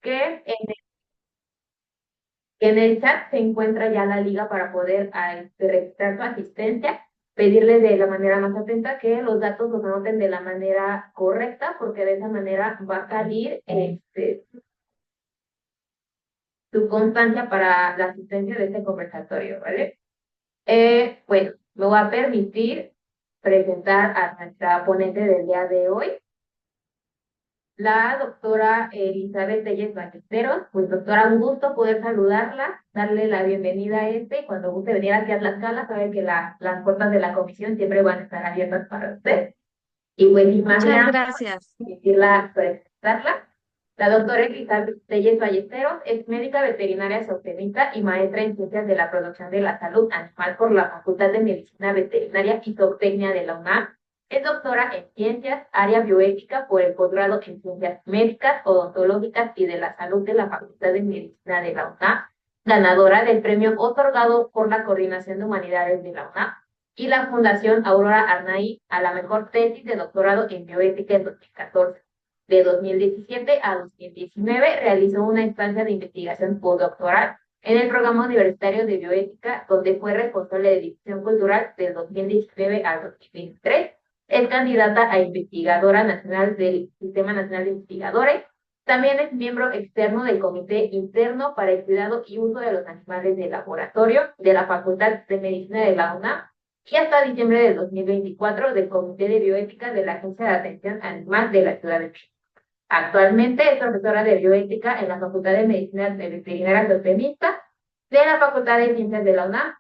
que en el chat se encuentra ya la liga para poder registrar su asistencia, pedirle de la manera más atenta que los datos los anoten de la manera correcta, porque de esa manera va a salir tu constancia para la asistencia de este conversatorio, ¿vale? Bueno, me voy a permitir presentar a nuestra ponente del día de hoy, la doctora Elizabeth Telles Ballesteros. Pues doctora, un gusto poder saludarla, darle la bienvenida a y cuando guste venir aquí a Tlaxcala, sabe que las puertas de la comisión siempre van a estar abiertas para usted. Y pues sin más Muchas preámbulo, gracias. permitirla presentarla. La doctora Elizabeth Telles Ballesteros es médica veterinaria zootecnista y maestra en ciencias de la producción de la salud animal por la Facultad de Medicina Veterinaria y Zootecnia de la UNAM. Es doctora en ciencias, área bioética por el posgrado en ciencias médicas, odontológicas y de la salud de la Facultad de Medicina de la UNAM, ganadora del premio otorgado por la Coordinación de Humanidades de la UNAM y la Fundación Aurora Arnaiz a la mejor tesis de doctorado en bioética en 2014. De 2017 a 2019 realizó una estancia de investigación postdoctoral en el programa universitario de bioética, donde fue responsable de difusión cultural del 2019 al 2023. Es candidata a investigadora nacional del Sistema Nacional de Investigadores. También es miembro externo del Comité Interno para el Cuidado y Uso de los Animales de Laboratorio de la Facultad de Medicina de la UNAM y hasta diciembre del 2024 del Comité de Bioética de la Agencia de Atención Animal de la Ciudad de México. Actualmente es profesora de bioética en la Facultad de Medicina Veterinaria Zootecnista, de la Facultad de Ciencias de la UNAM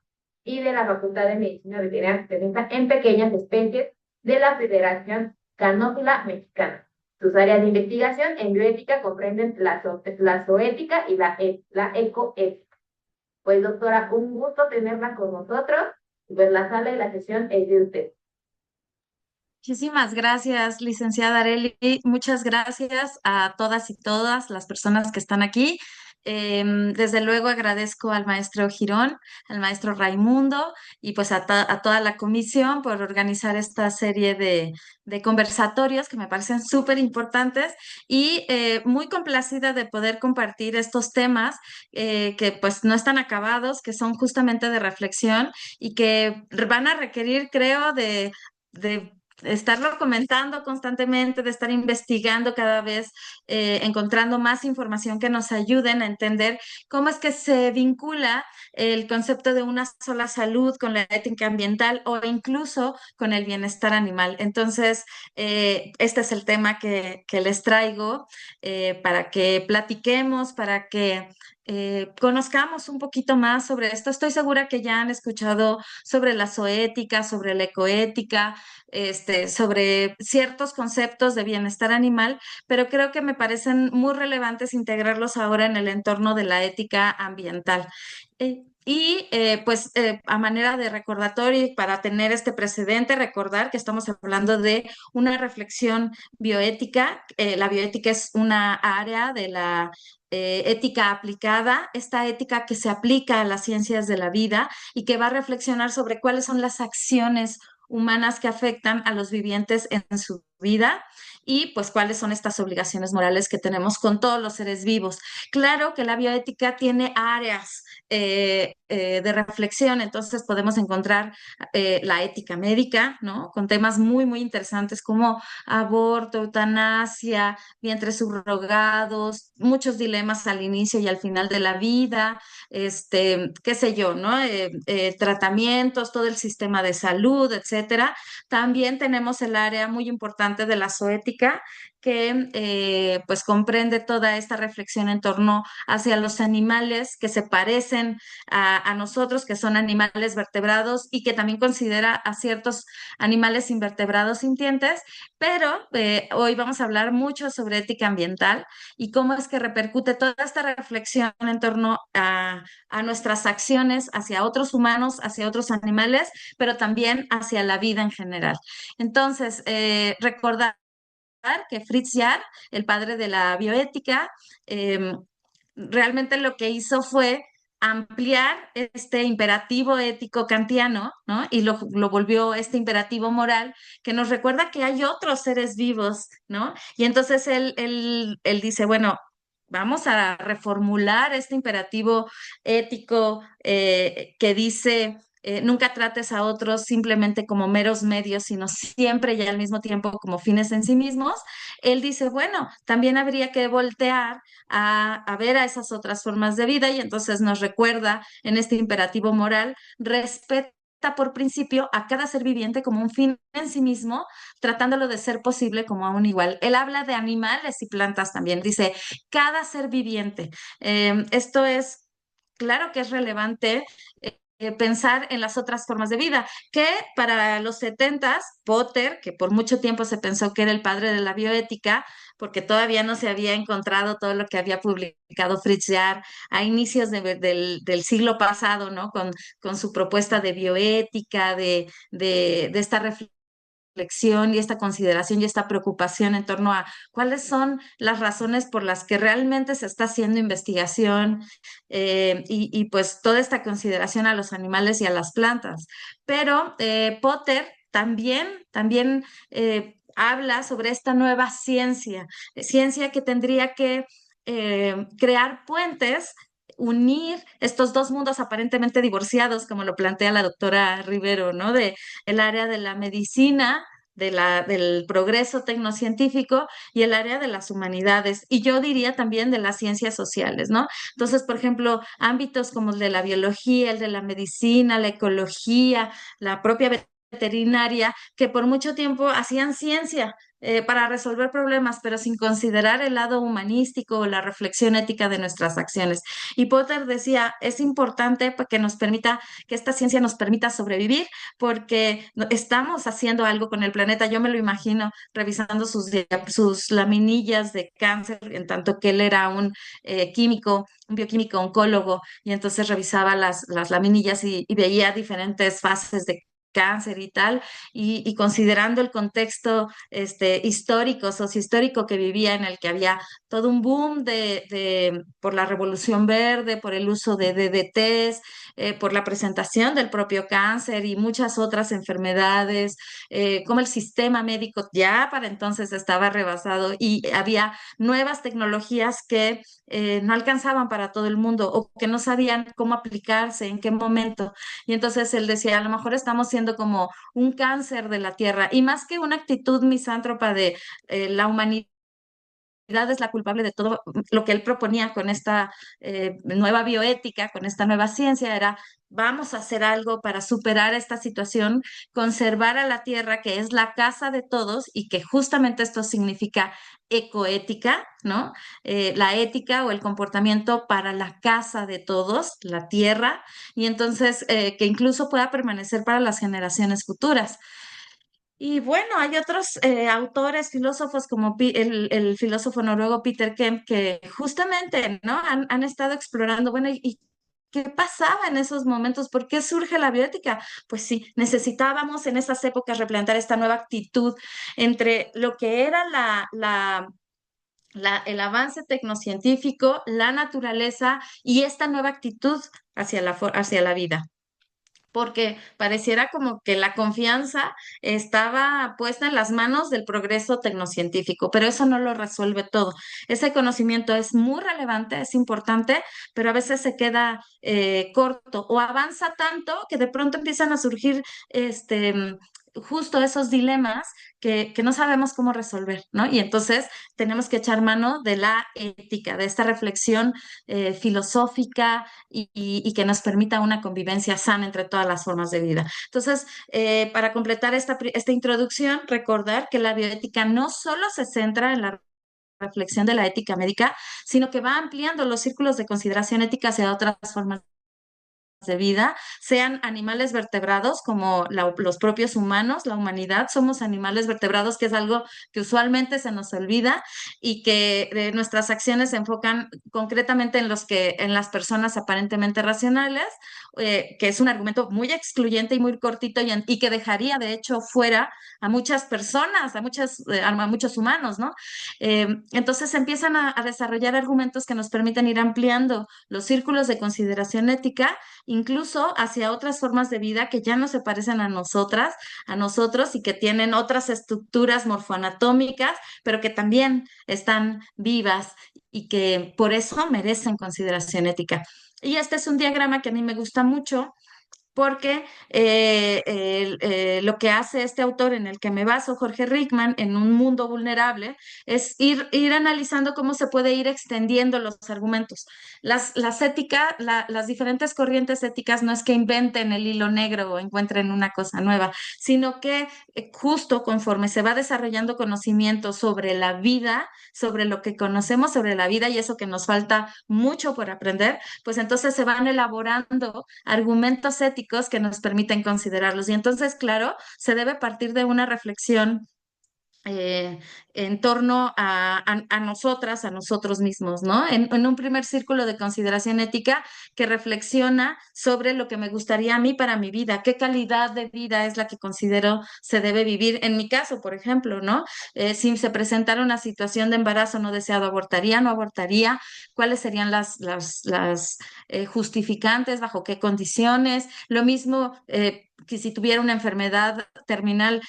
y de la Facultad de Medicina Veterinaria Zootecnista en pequeñas especies de la Federación Canófila Mexicana. Sus áreas de investigación en bioética comprenden la zoética y la ecoética. Pues doctora, un gusto tenerla con nosotros. Pues la sala y la sesión es de usted. Muchísimas gracias, licenciada Areli. Muchas gracias a todas y todas las personas que están aquí. Desde luego agradezco al maestro Girón, al maestro Raimundo y pues a toda la comisión por organizar esta serie de conversatorios que me parecen súper importantes y muy complacida de poder compartir estos temas que pues no están acabados, que son justamente de reflexión y que van a requerir, creo, de estarlo comentando constantemente, de estar investigando cada vez, encontrando más información que nos ayuden a entender cómo es que se vincula el concepto de una sola salud con la ética ambiental o incluso con el bienestar animal. Entonces, este es el tema que les traigo para que platiquemos, para que conozcamos un poquito más sobre esto. Estoy segura que ya han escuchado sobre la zoética, sobre la ecoética, sobre ciertos conceptos de bienestar animal, pero creo que me parecen muy relevantes integrarlos ahora en el entorno de la ética ambiental. A manera de recordatorio y para tener este precedente, recordar que estamos hablando de una reflexión bioética. La bioética es una área de la ética aplicada, esta ética que se aplica a las ciencias de la vida y que va a reflexionar sobre cuáles son las acciones humanas que afectan a los vivientes en su vida y pues cuáles son estas obligaciones morales que tenemos con todos los seres vivos. Claro que la bioética tiene áreas de reflexión, entonces podemos encontrar la ética médica, ¿no? Con temas muy, muy interesantes como aborto, eutanasia, vientres subrogados, muchos dilemas al inicio y al final de la vida, qué sé yo, ¿no? Tratamientos, todo el sistema de salud, etcétera. También tenemos el área muy importante de la zoética que pues comprende toda esta reflexión en torno hacia los animales que se parecen a nosotros, que son animales vertebrados y que también considera a ciertos animales invertebrados sintientes, pero hoy vamos a hablar mucho sobre ética ambiental y cómo es que repercute toda esta reflexión en torno a nuestras acciones hacia otros humanos, hacia otros animales, pero también hacia la vida en general. Entonces, recordar que Fritz Jarr, el padre de la bioética, eh, realmente lo que hizo fue ampliar este imperativo ético kantiano, ¿no? Y lo volvió este imperativo moral que nos recuerda que hay otros seres vivos, ¿no? Y entonces él dice, bueno, vamos a reformular este imperativo ético que dice, nunca trates a otros simplemente como meros medios, sino siempre y al mismo tiempo como fines en sí mismos. Él dice, bueno, también habría que voltear a ver a esas otras formas de vida y entonces nos recuerda en este imperativo moral, respeta por principio a cada ser viviente como un fin en sí mismo, tratándolo de ser posible como a un igual. Él habla de animales y plantas también, dice, cada ser viviente. Esto es, claro que es relevante. Pensar en las otras formas de vida, que para los setentas, Potter, que por mucho tiempo se pensó que era el padre de la bioética, porque todavía no se había encontrado todo lo que había publicado Fritz Jaar a inicios del siglo pasado, ¿no? Con su propuesta de bioética, de esta reflexión y esta consideración y esta preocupación en torno a cuáles son las razones por las que realmente se está haciendo investigación y pues toda esta consideración a los animales y a las plantas. Pero Potter también habla sobre esta nueva ciencia, ciencia que tendría que crear puentes, unir estos dos mundos aparentemente divorciados, como lo plantea la doctora Rivero, ¿no? De el área de la medicina, del progreso tecnocientífico y el área de las humanidades. Y yo diría también de las ciencias sociales, ¿no? Entonces, por ejemplo, ámbitos como el de la biología, el de la medicina, la ecología, la propia veterinaria, que por mucho tiempo hacían ciencia. Para resolver problemas, pero sin considerar el lado humanístico o la reflexión ética de nuestras acciones. Y Potter decía, es importante que nos permita, que esta ciencia nos permita sobrevivir, porque estamos haciendo algo con el planeta. Yo me lo imagino revisando sus laminillas de cáncer, en tanto que él era químico, un bioquímico oncólogo, y entonces revisaba las laminillas y veía diferentes fases de cáncer y tal, y considerando el contexto histórico, sociohistórico que vivía, en el que había todo un boom por la Revolución Verde, por el uso de DDTs, por la presentación del propio cáncer y muchas otras enfermedades, como el sistema médico ya para entonces estaba rebasado y había nuevas tecnologías que no alcanzaban para todo el mundo o que no sabían cómo aplicarse, en qué momento. Y entonces él decía, a lo mejor estamos siendo como un cáncer de la tierra y más que una actitud misántropa de la humanidad es la culpable de todo lo que él proponía con esta nueva bioética, con esta nueva ciencia, era vamos a hacer algo para superar esta situación, conservar a la tierra, que es la casa de todos, y que justamente esto significa ecoética, ¿no? La ética o el comportamiento para la casa de todos, la tierra, y entonces que incluso pueda permanecer para las generaciones futuras. Y bueno, hay otros autores, filósofos como el filósofo noruego Peter Kemp, que justamente, ¿no? Han estado explorando, bueno, ¿y qué pasaba en esos momentos? ¿Por qué surge la bioética? Pues sí, necesitábamos en esas épocas replantear esta nueva actitud entre lo que era el avance tecnocientífico, la naturaleza y esta nueva actitud hacia la vida, porque pareciera como que la confianza estaba puesta en las manos del progreso tecnocientífico, pero eso no lo resuelve todo. Ese conocimiento es muy relevante, es importante, pero a veces se queda corto o avanza tanto que de pronto empiezan a surgir justo esos dilemas que no sabemos cómo resolver, ¿no? Y entonces tenemos que echar mano de la ética, de esta reflexión filosófica y que nos permita una convivencia sana entre todas las formas de vida. Entonces, para completar esta introducción, recordar que la bioética no solo se centra en la reflexión de la ética médica, sino que va ampliando los círculos de consideración ética hacia otras formas de vida, sean animales vertebrados como los propios humanos, la humanidad, somos animales vertebrados, que es algo que usualmente se nos olvida y que nuestras acciones se enfocan concretamente en las personas aparentemente racionales, que es un argumento muy excluyente y muy cortito y que dejaría de hecho fuera a muchas personas, a muchos humanos, ¿no? Entonces se empiezan a desarrollar argumentos que nos permiten ir ampliando los círculos de consideración ética incluso hacia otras formas de vida que ya no se parecen a nosotros y que tienen otras estructuras morfoanatómicas, pero que también están vivas y que por eso merecen consideración ética. Y este es un diagrama que a mí me gusta mucho porque lo que hace este autor en el que me baso, Jorge Rickman, en Un mundo vulnerable, es ir analizando cómo se puede ir extendiendo los argumentos. Las diferentes corrientes éticas no es que inventen el hilo negro o encuentren una cosa nueva, sino que justo conforme se va desarrollando conocimiento sobre la vida, sobre lo que conocemos sobre la vida y eso que nos falta mucho por aprender, pues entonces se van elaborando argumentos éticos que nos permiten considerarlos. Y entonces, claro, se debe partir de una reflexión eh, en torno a nosotras, a nosotros mismos, ¿no? En un primer círculo de consideración ética que reflexiona sobre lo que me gustaría a mí para mi vida, qué calidad de vida es la que considero se debe vivir. En mi caso, por ejemplo, ¿no? Si se presentara una situación de embarazo no deseado, ¿abortaría, no abortaría? ¿Cuáles serían las justificantes? ¿Bajo qué condiciones? Lo mismo que si tuviera una enfermedad terminal,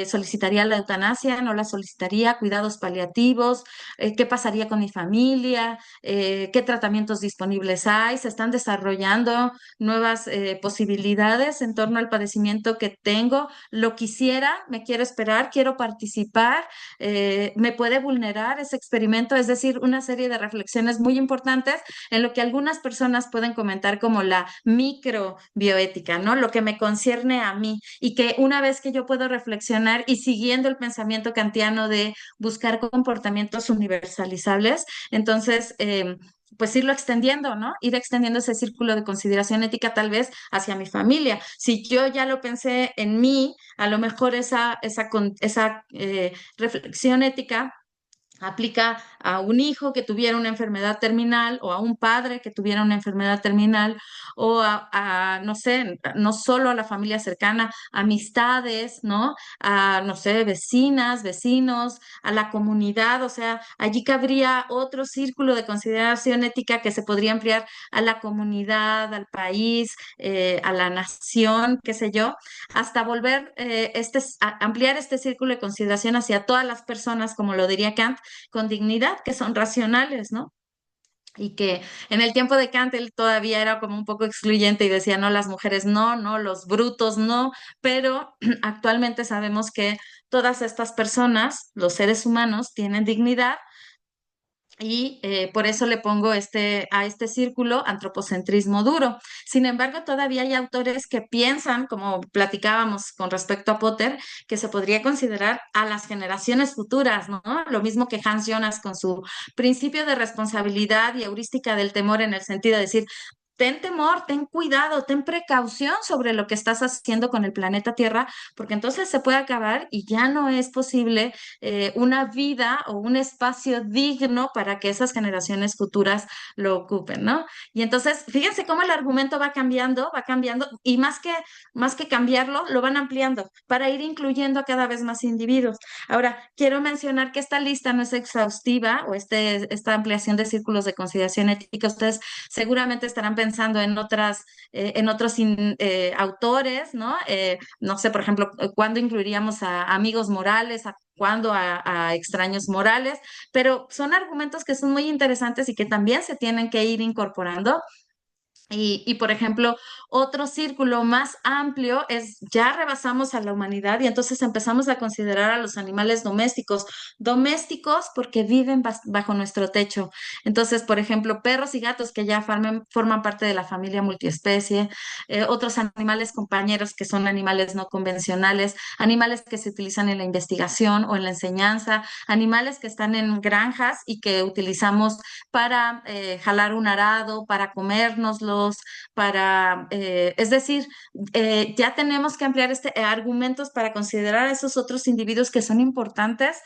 solicitaría la eutanasia, no la solicitaría, cuidados paliativos, qué pasaría con mi familia, qué tratamientos disponibles hay, se están desarrollando nuevas posibilidades en torno al padecimiento que tengo, lo quisiera, me quiero esperar, quiero participar, me puede vulnerar ese experimento, es decir, una serie de reflexiones muy importantes en lo que algunas personas pueden comentar como la microbioética, ¿no? Lo que me concierne a mí y que una vez que yo puedo reflexionar y siguiendo el pensamiento kantiano de buscar comportamientos universalizables, entonces, pues irlo extendiendo, ¿no? Ir extendiendo ese círculo de consideración ética tal vez hacia mi familia. Si yo ya lo pensé en mí, a lo mejor esa reflexión ética aplica a un hijo que tuviera una enfermedad terminal o a un padre que tuviera una enfermedad terminal o no sé, no solo a la familia cercana, amistades, ¿no? A, no sé, vecinas, vecinos, a la comunidad, o sea, allí cabría otro círculo de consideración ética que se podría ampliar a la comunidad, al país, a la nación, qué sé yo, hasta volver ampliar este círculo de consideración hacia todas las personas, como lo diría Kant, con dignidad, que son racionales, ¿no? Y que en el tiempo de Kant él todavía era como un poco excluyente y decía, no, las mujeres no, no, los brutos no, pero actualmente sabemos que todas estas personas, los seres humanos, tienen dignidad y por eso le pongo a este círculo antropocentrismo duro. Sin embargo, todavía hay autores que piensan, como platicábamos con respecto a Potter, que se podría considerar a las generaciones futuras, ¿no? Lo mismo que Hans Jonas con su principio de responsabilidad y heurística del temor en el sentido de decir, ten temor, ten cuidado, ten precaución sobre lo que estás haciendo con el planeta Tierra, porque entonces se puede acabar y ya no es posible una vida o un espacio digno para que esas generaciones futuras lo ocupen, ¿no? Y entonces, fíjense cómo el argumento va cambiando, y más que cambiarlo, lo van ampliando para ir incluyendo a cada vez más individuos. Ahora, quiero mencionar que esta lista no es exhaustiva o esta ampliación de círculos de consideración ética. Ustedes seguramente estarán pensando en otros autores, ¿no? No sé, por ejemplo, ¿cuándo incluiríamos a amigos morales, a cuándo a extraños morales? Pero son argumentos que son muy interesantes y que también se tienen que ir incorporando. Por ejemplo, otro círculo más amplio es ya rebasamos a la humanidad y entonces empezamos a considerar a los animales domésticos, domésticos porque viven bajo nuestro techo. Entonces, por ejemplo, perros y gatos que ya forman parte de la familia multiespecie, otros animales compañeros que son animales no convencionales, animales que se utilizan en la investigación o en la enseñanza, animales que están en granjas y que utilizamos para jalar un arado, para comérnoslos, es decir, ya tenemos que ampliar argumentos para considerar a esos otros individuos que son importantes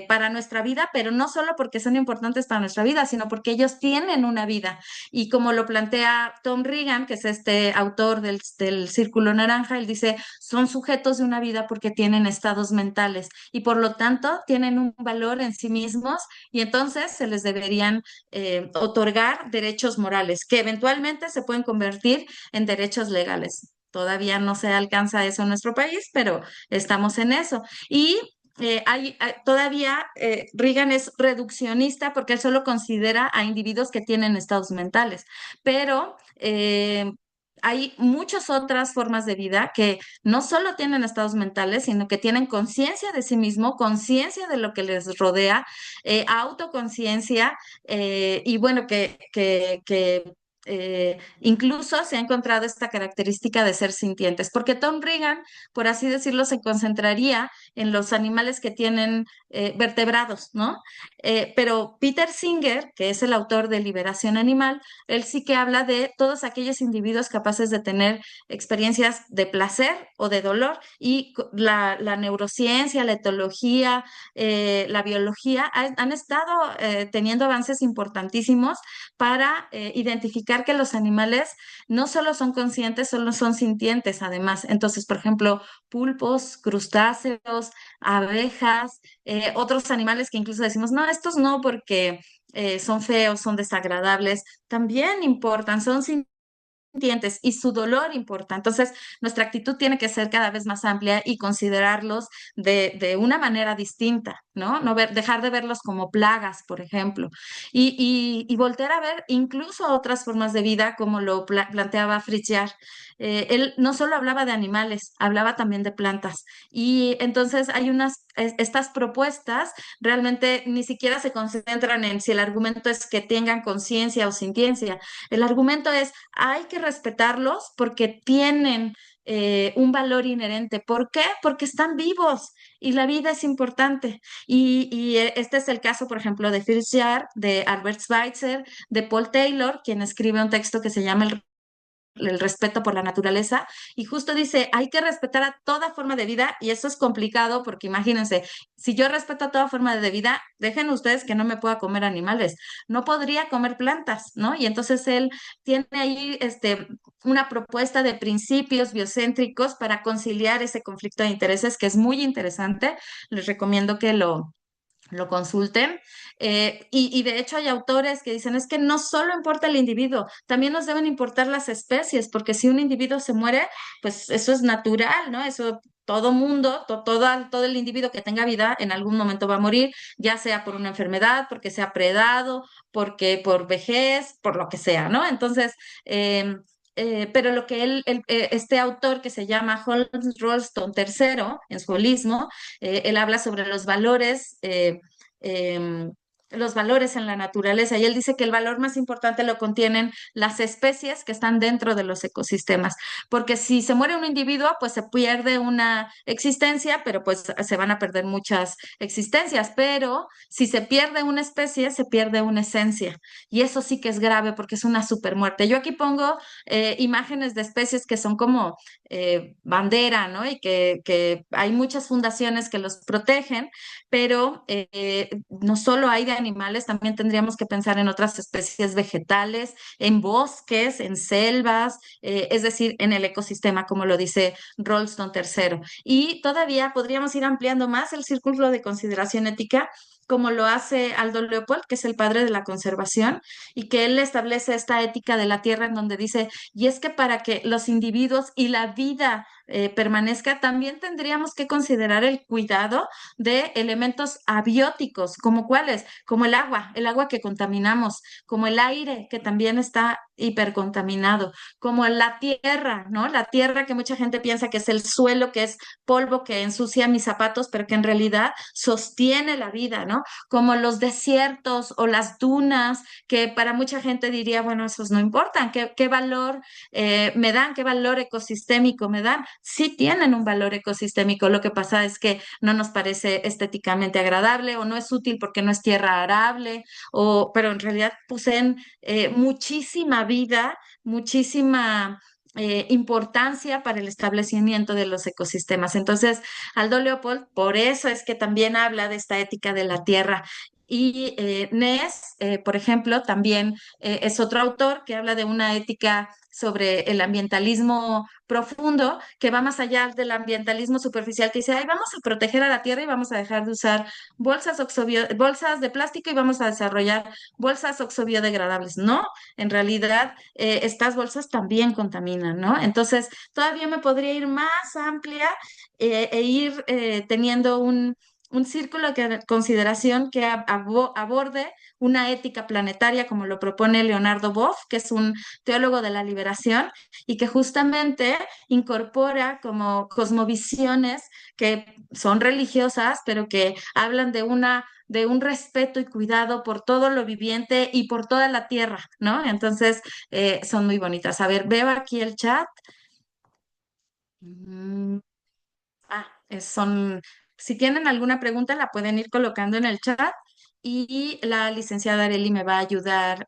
para nuestra vida, pero no solo porque son importantes para nuestra vida, sino porque ellos tienen una vida. Y como lo plantea Tom Regan, que es este autor del Círculo Naranja, él dice, son sujetos de una vida porque tienen estados mentales y por lo tanto tienen un valor en sí mismos y entonces se les deberían otorgar derechos morales que eventualmente se pueden convertir en derechos legales. Todavía no se alcanza eso en nuestro país, pero estamos en eso. Y todavía Reagan es reduccionista porque él solo considera a individuos que tienen estados mentales, pero hay muchas otras formas de vida que no solo tienen estados mentales, sino que tienen conciencia de sí mismo, conciencia de lo que les rodea, autoconciencia, y bueno, incluso se ha encontrado esta característica de ser sintientes, porque Tom Reagan, por así decirlo, se concentraría en los animales que tienen vertebrados, ¿no? Pero Peter Singer, que es el autor de Liberación Animal, él sí que habla de todos aquellos individuos capaces de tener experiencias de placer o de dolor, y la neurociencia, la etología, la biología han estado teniendo avances importantísimos para identificar que los animales no solo son conscientes, solo son sintientes además. Entonces, por ejemplo, pulpos, crustáceos, abejas, otros animales que incluso decimos, no, estos no porque son feos, son desagradables, también importan, son sintientes y su dolor importa. Entonces, nuestra actitud tiene que ser cada vez más amplia y considerarlos de una manera distinta, ¿no? No dejar de verlos como plagas, por ejemplo, y voltear a ver incluso otras formas de vida, como lo planteaba Fritz Jarr. Él no solo hablaba de animales, hablaba también de plantas. Y entonces hay estas propuestas realmente ni siquiera se concentran en si el argumento es que tengan conciencia o sintiencia. El argumento es, hay que respetarlos porque tienen un valor inherente. ¿Por qué? Porque están vivos y la vida es importante. Y este es el caso, por ejemplo, de Fritz Jarr, de Albert Schweitzer, de Paul Taylor, quien escribe un texto que se llama el respeto por la naturaleza, y justo dice, hay que respetar a toda forma de vida, y eso es complicado porque imagínense, si yo respeto a toda forma de vida, dejen ustedes que no me pueda comer animales, no podría comer plantas, ¿no? Y entonces él tiene ahí una propuesta de principios biocéntricos para conciliar ese conflicto de intereses que es muy interesante. Les recomiendo que lo consulten. Y de hecho hay autores que dicen, es que no solo importa el individuo, también nos deben importar las especies, porque si un individuo se muere, pues eso es natural, ¿no? Eso todo mundo, todo el individuo que tenga vida en algún momento va a morir, ya sea por una enfermedad, porque sea predado, porque por vejez, por lo que sea, ¿no? Entonces, pero lo que este autor que se llama Holmes Rolston III, en su holismo, él habla sobre em, los valores en la naturaleza, y él dice que el valor más importante lo contienen las especies que están dentro de los ecosistemas, porque si se muere un individuo, pues se pierde una existencia, pero pues se van a perder muchas existencias, pero si se pierde una especie, se pierde una esencia, y eso sí que es grave porque es una supermuerte. Yo aquí pongo imágenes de especies que son como bandera, ¿no? Y que hay muchas fundaciones que los protegen, pero no solo hay de animales, también tendríamos que pensar en otras especies vegetales, en bosques, en selvas, es decir, en el ecosistema, como lo dice Rolston III. Y todavía podríamos ir ampliando más el círculo de consideración ética, como lo hace Aldo Leopold, que es el padre de la conservación, y que él establece esta ética de la tierra en donde dice, y es que para que los individuos y la vida permanezca, también tendríamos que considerar el cuidado de elementos abióticos, como cuáles, como el agua que contaminamos, como el aire que también está hipercontaminado, como la tierra, ¿no? La tierra que mucha gente piensa que es el suelo, que es polvo que ensucia mis zapatos, pero que en realidad sostiene la vida, ¿no? Como los desiertos o las dunas, que para mucha gente diría, bueno, esos no importan, ¿qué valor me dan? ¿Qué valor ecosistémico me dan? Sí tienen un valor ecosistémico, lo que pasa es que no nos parece estéticamente agradable o no es útil porque no es tierra arable, pero en realidad poseen muchísima vida, muchísima importancia para el establecimiento de los ecosistemas. Entonces, Aldo Leopold, por eso es que también habla de esta ética de la tierra. Y Ness, por ejemplo, también es otro autor que habla de una ética sobre el ambientalismo profundo, que va más allá del ambientalismo superficial, que dice, ay, vamos a proteger a la tierra y vamos a dejar de usar bolsas de plástico y vamos a desarrollar bolsas oxobiodegradables. No, en realidad estas bolsas también contaminan, ¿no? Entonces, todavía me podría ir más amplia e ir teniendo un círculo de consideración que aborde una ética planetaria como lo propone Leonardo Boff, que es un teólogo de la liberación y que justamente incorpora como cosmovisiones que son religiosas, pero que hablan de un respeto y cuidado por todo lo viviente y por toda la tierra, ¿no? Entonces, son muy bonitas. A ver, veo aquí el chat. Mm, si tienen alguna pregunta, la pueden ir colocando en el chat y la licenciada Areli me va a ayudar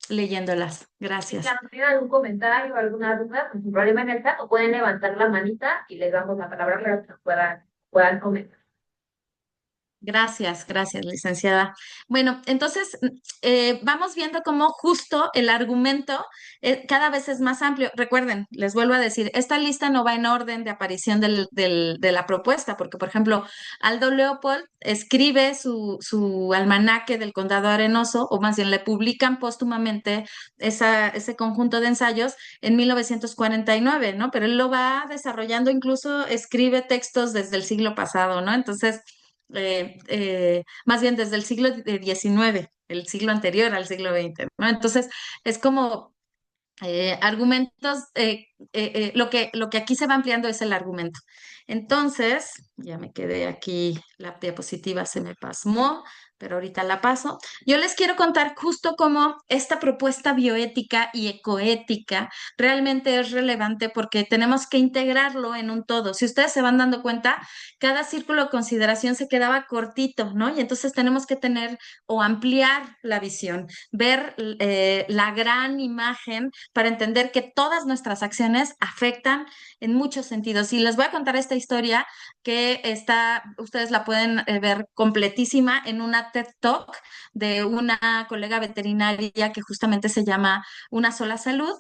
leyéndolas. Si Gracias. ya no tienen algún comentario o alguna duda, pues sin problema en el chat, o pueden levantar la manita y les damos la palabra para que nos puedan comentar. Gracias, gracias, licenciada. Bueno, entonces vamos viendo cómo justo el argumento cada vez es más amplio. Recuerden, les vuelvo a decir, esta lista no va en orden de aparición de la propuesta, porque, por ejemplo, Aldo Leopold escribe su almanaque del Condado Arenoso, o más bien le publican póstumamente ese conjunto de ensayos en 1949, ¿no? Pero él lo va desarrollando, incluso escribe textos desde el siglo pasado, ¿no? Entonces más bien desde el siglo XIX, el siglo anterior al siglo XX, ¿no? Entonces, es como argumentos, lo que aquí se va ampliando es el argumento. Entonces, ya me quedé aquí, la diapositiva se me pasmó, pero ahorita la paso. Yo les quiero contar justo cómo esta propuesta bioética y ecoética realmente es relevante porque tenemos que integrarlo en un todo. Si ustedes se van dando cuenta, cada círculo de consideración se quedaba cortito, ¿no? Y entonces tenemos que tener o ampliar la visión, ver la gran imagen para entender que todas nuestras acciones afectan en muchos sentidos. Y les voy a contar esta historia que ustedes la pueden ver completísima en una TED Talk de una colega veterinaria que justamente se llama Una sola salud,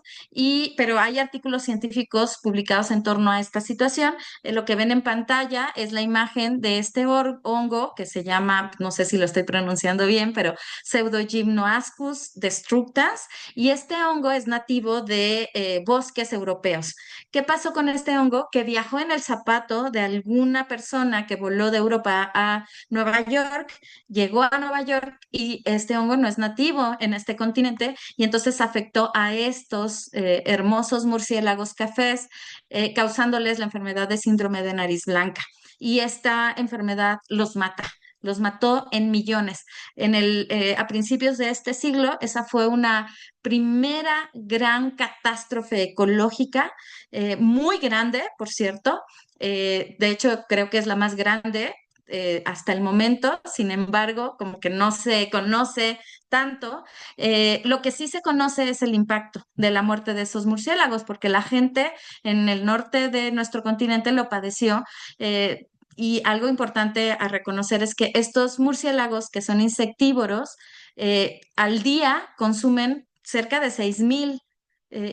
pero hay artículos científicos publicados en torno a esta situación. Lo que ven en pantalla es la imagen de este hongo que se llama, no sé si lo estoy pronunciando bien, pero Pseudogymnoascus destructas, y este hongo es nativo de bosques europeos. ¿Qué pasó con este hongo? Que viajó en el zapato de alguna persona que voló de Europa a Nueva York, llegó a Nueva York y este hongo no es nativo en este continente y entonces afectó a estos hermosos murciélagos cafés, causándoles la enfermedad de síndrome de nariz blanca. Y esta enfermedad los mató en millones. A principios de este siglo, esa fue una primera gran catástrofe ecológica, muy grande, por cierto. De hecho, creo que es la más grande hasta el momento. Sin embargo, como que no se conoce tanto. Lo que sí se conoce es el impacto de la muerte de esos murciélagos, porque la gente en el norte de nuestro continente lo padeció. Y algo importante a reconocer es que estos murciélagos, que son insectívoros, al día consumen cerca de 6.000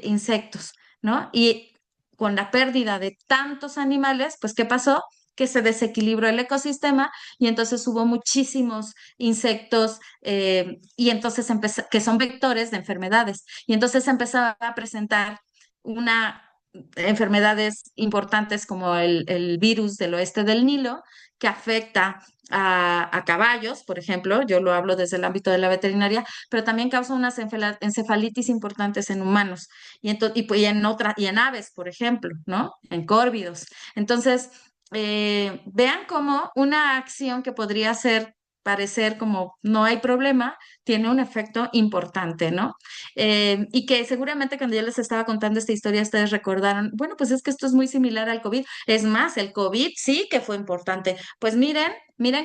insectos, ¿no? Y con la pérdida de tantos animales, pues ¿qué pasó? Que se desequilibró el ecosistema y entonces hubo muchísimos insectos y entonces que son vectores de enfermedades. Y entonces empezaba a presentar una enfermedades importantes como el virus del oeste del Nilo, que afecta a caballos, por ejemplo, yo lo hablo desde el ámbito de la veterinaria, pero también causa unas encefalitis importantes en humanos y en aves, por ejemplo, ¿no? En córvidos. Entonces, vean cómo una acción que podría parecer como no hay problema, tiene un efecto importante, ¿no? Y que seguramente cuando yo les estaba contando esta historia, ustedes recordaron, bueno, pues es que esto es muy similar al COVID. Es más, el COVID sí que fue importante. Pues miren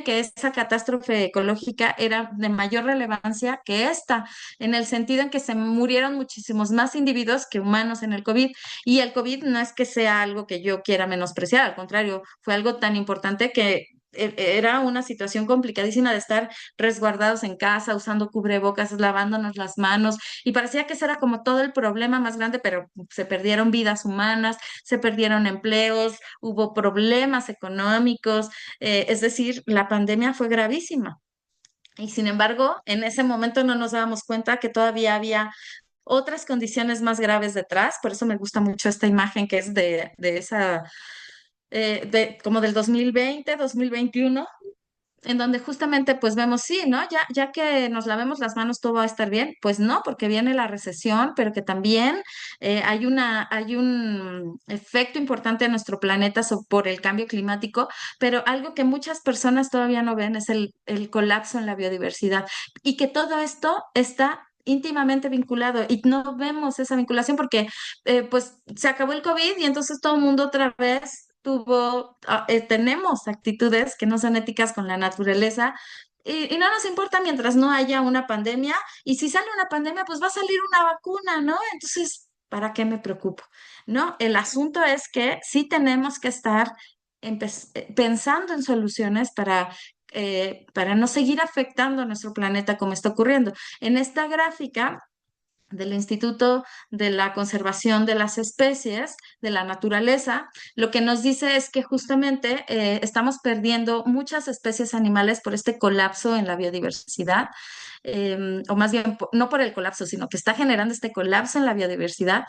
que esa catástrofe ecológica era de mayor relevancia que esta, en el sentido en que se murieron muchísimos más individuos que humanos en el COVID. Y el COVID no es que sea algo que yo quiera menospreciar, al contrario, fue algo tan importante que era una situación complicadísima de estar resguardados en casa, usando cubrebocas, lavándonos las manos, y parecía que ese era como todo el problema más grande, pero se perdieron vidas humanas, se perdieron empleos, hubo problemas económicos, es decir, la pandemia fue gravísima. Y sin embargo, en ese momento no nos dábamos cuenta que todavía había otras condiciones más graves detrás. Por eso me gusta mucho esta imagen que es de esa como del 2020, 2021, en donde justamente pues vemos, sí, ¿no? Ya que nos lavemos las manos todo va a estar bien, pues no, porque viene la recesión, pero que también hay un efecto importante en nuestro planeta por el cambio climático, pero algo que muchas personas todavía no ven es el colapso en la biodiversidad y que todo esto está íntimamente vinculado y no vemos esa vinculación porque pues se acabó el COVID y entonces todo el mundo otra vez tenemos actitudes que no son éticas con la naturaleza y no nos importa mientras no haya una pandemia y si sale una pandemia pues va a salir una vacuna, ¿no? Entonces, ¿para qué me preocupo? ¿No? El asunto es que sí tenemos que estar pensando en soluciones para no seguir afectando a nuestro planeta como está ocurriendo. En esta gráfica del Instituto de la Conservación de las Especies, de la Naturaleza, lo que nos dice es que justamente estamos perdiendo muchas especies animales por este colapso en la biodiversidad, o más bien no por el colapso, sino que está generando este colapso en la biodiversidad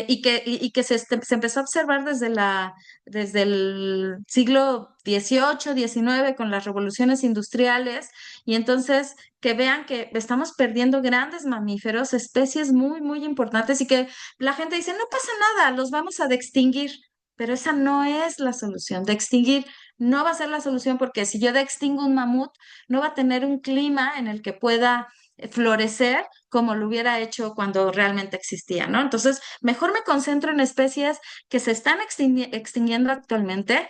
y que se empezó a observar desde el siglo XVIII, XIX, con las revoluciones industriales, y entonces que vean que estamos perdiendo grandes mamíferos, especies muy, muy importantes y que la gente dice, no pasa nada, los vamos a de extinguir, pero esa no es la solución. De extinguir no va a ser la solución porque si yo de extingo un mamut, no va a tener un clima en el que pueda florecer como lo hubiera hecho cuando realmente existía, ¿no? Entonces, mejor me concentro en especies que se están extinguiendo actualmente.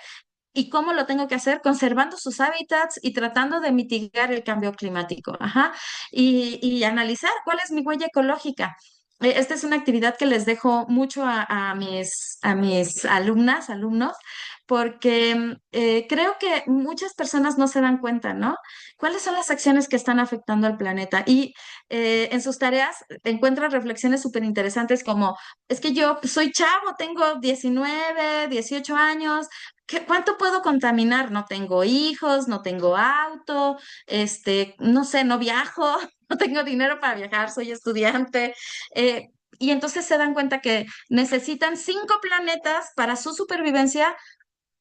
¿Y cómo lo tengo que hacer? Conservando sus hábitats y tratando de mitigar el cambio climático. Ajá. Y analizar cuál es mi huella ecológica. Esta es una actividad que les dejo mucho a mis alumnas, alumnos, porque creo que muchas personas no se dan cuenta, ¿no? ¿Cuáles son las acciones que están afectando al planeta? Y en sus tareas encuentran reflexiones súper interesantes como, es que yo pues, soy chavo, tengo 19, 18 años. ¿Cuánto puedo contaminar? No tengo hijos, no tengo auto, no sé, no viajo, no tengo dinero para viajar, soy estudiante. Y entonces se dan cuenta que necesitan 5 planetas para su supervivencia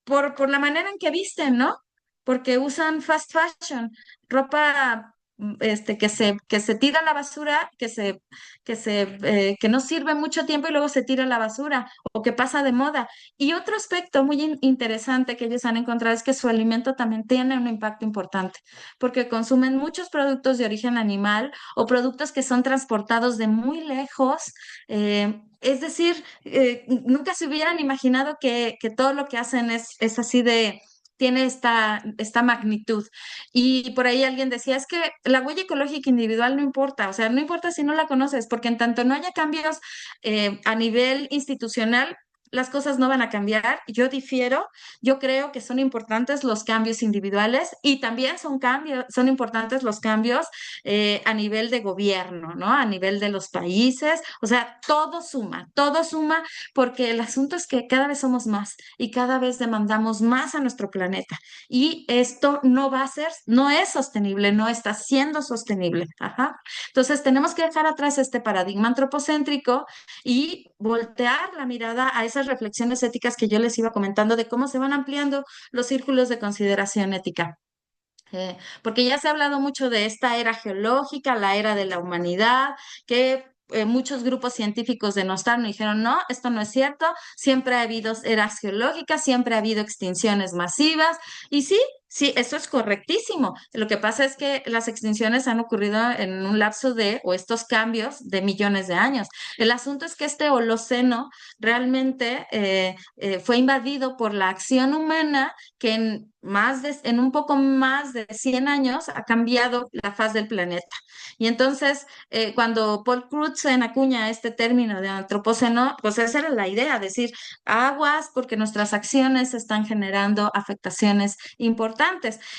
por la manera en que visten, ¿no? Porque usan fast fashion, ropa que se tira a la basura, que no sirve mucho tiempo y luego se tira a la basura o que pasa de moda. Y otro aspecto muy interesante que ellos han encontrado es que su alimento también tiene un impacto importante, porque consumen muchos productos de origen animal o productos que son transportados de muy lejos. Es decir, nunca se hubieran imaginado que todo lo que hacen es así tiene esta magnitud. Y por ahí alguien decía, es que la huella ecológica individual no importa, o sea, no importa si no la conoces, porque en tanto no haya cambios a nivel institucional, las cosas no van a cambiar. Yo difiero, yo creo que son importantes los cambios individuales y también son importantes los cambios a nivel de gobierno, ¿no? A nivel de los países, o sea, todo suma, porque el asunto es que cada vez somos más y cada vez demandamos más a nuestro planeta y esto no va a ser, no es sostenible, no está siendo sostenible. Ajá. Entonces, tenemos que dejar atrás este paradigma antropocéntrico y voltear la mirada a esas reflexiones éticas que yo les iba comentando de cómo se van ampliando los círculos de consideración ética. Porque ya se ha hablado mucho de esta era geológica, la era de la humanidad, que muchos grupos científicos denostaron y dijeron, no, esto no es cierto, siempre ha habido eras geológicas, siempre ha habido extinciones masivas, y sí. Sí, eso es correctísimo. Lo que pasa es que las extinciones han ocurrido en un lapso o estos cambios de millones de años. El asunto es que este Holoceno realmente fue invadido por la acción humana que en un poco más de 100 años ha cambiado la faz del planeta. Y entonces, cuando Paul Crutzen acuña este término de antropoceno, pues esa era la idea, decir aguas porque nuestras acciones están generando afectaciones importantes.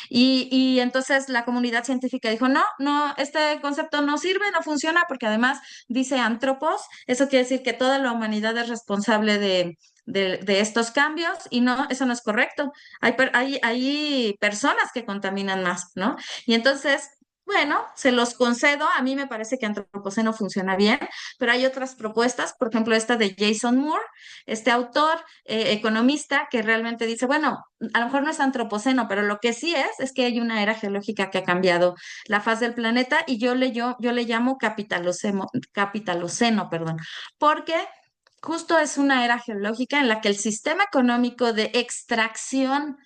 Y entonces la comunidad científica dijo, no, no, este concepto no sirve, no funciona, porque además dice antropos, eso quiere decir que toda la humanidad es responsable de estos cambios y no, eso no es correcto. Hay personas que contaminan más, ¿no? Y entonces Bueno, se los concedo. A mí me parece que Antropoceno funciona bien, pero hay otras propuestas, por ejemplo, esta de Jason Moore, este autor economista que realmente dice, bueno, a lo mejor no es Antropoceno, pero lo que sí es que hay una era geológica que ha cambiado la faz del planeta y yo le llamo capitaloceno, perdón, porque justo es una era geológica en la que el sistema económico de extracción,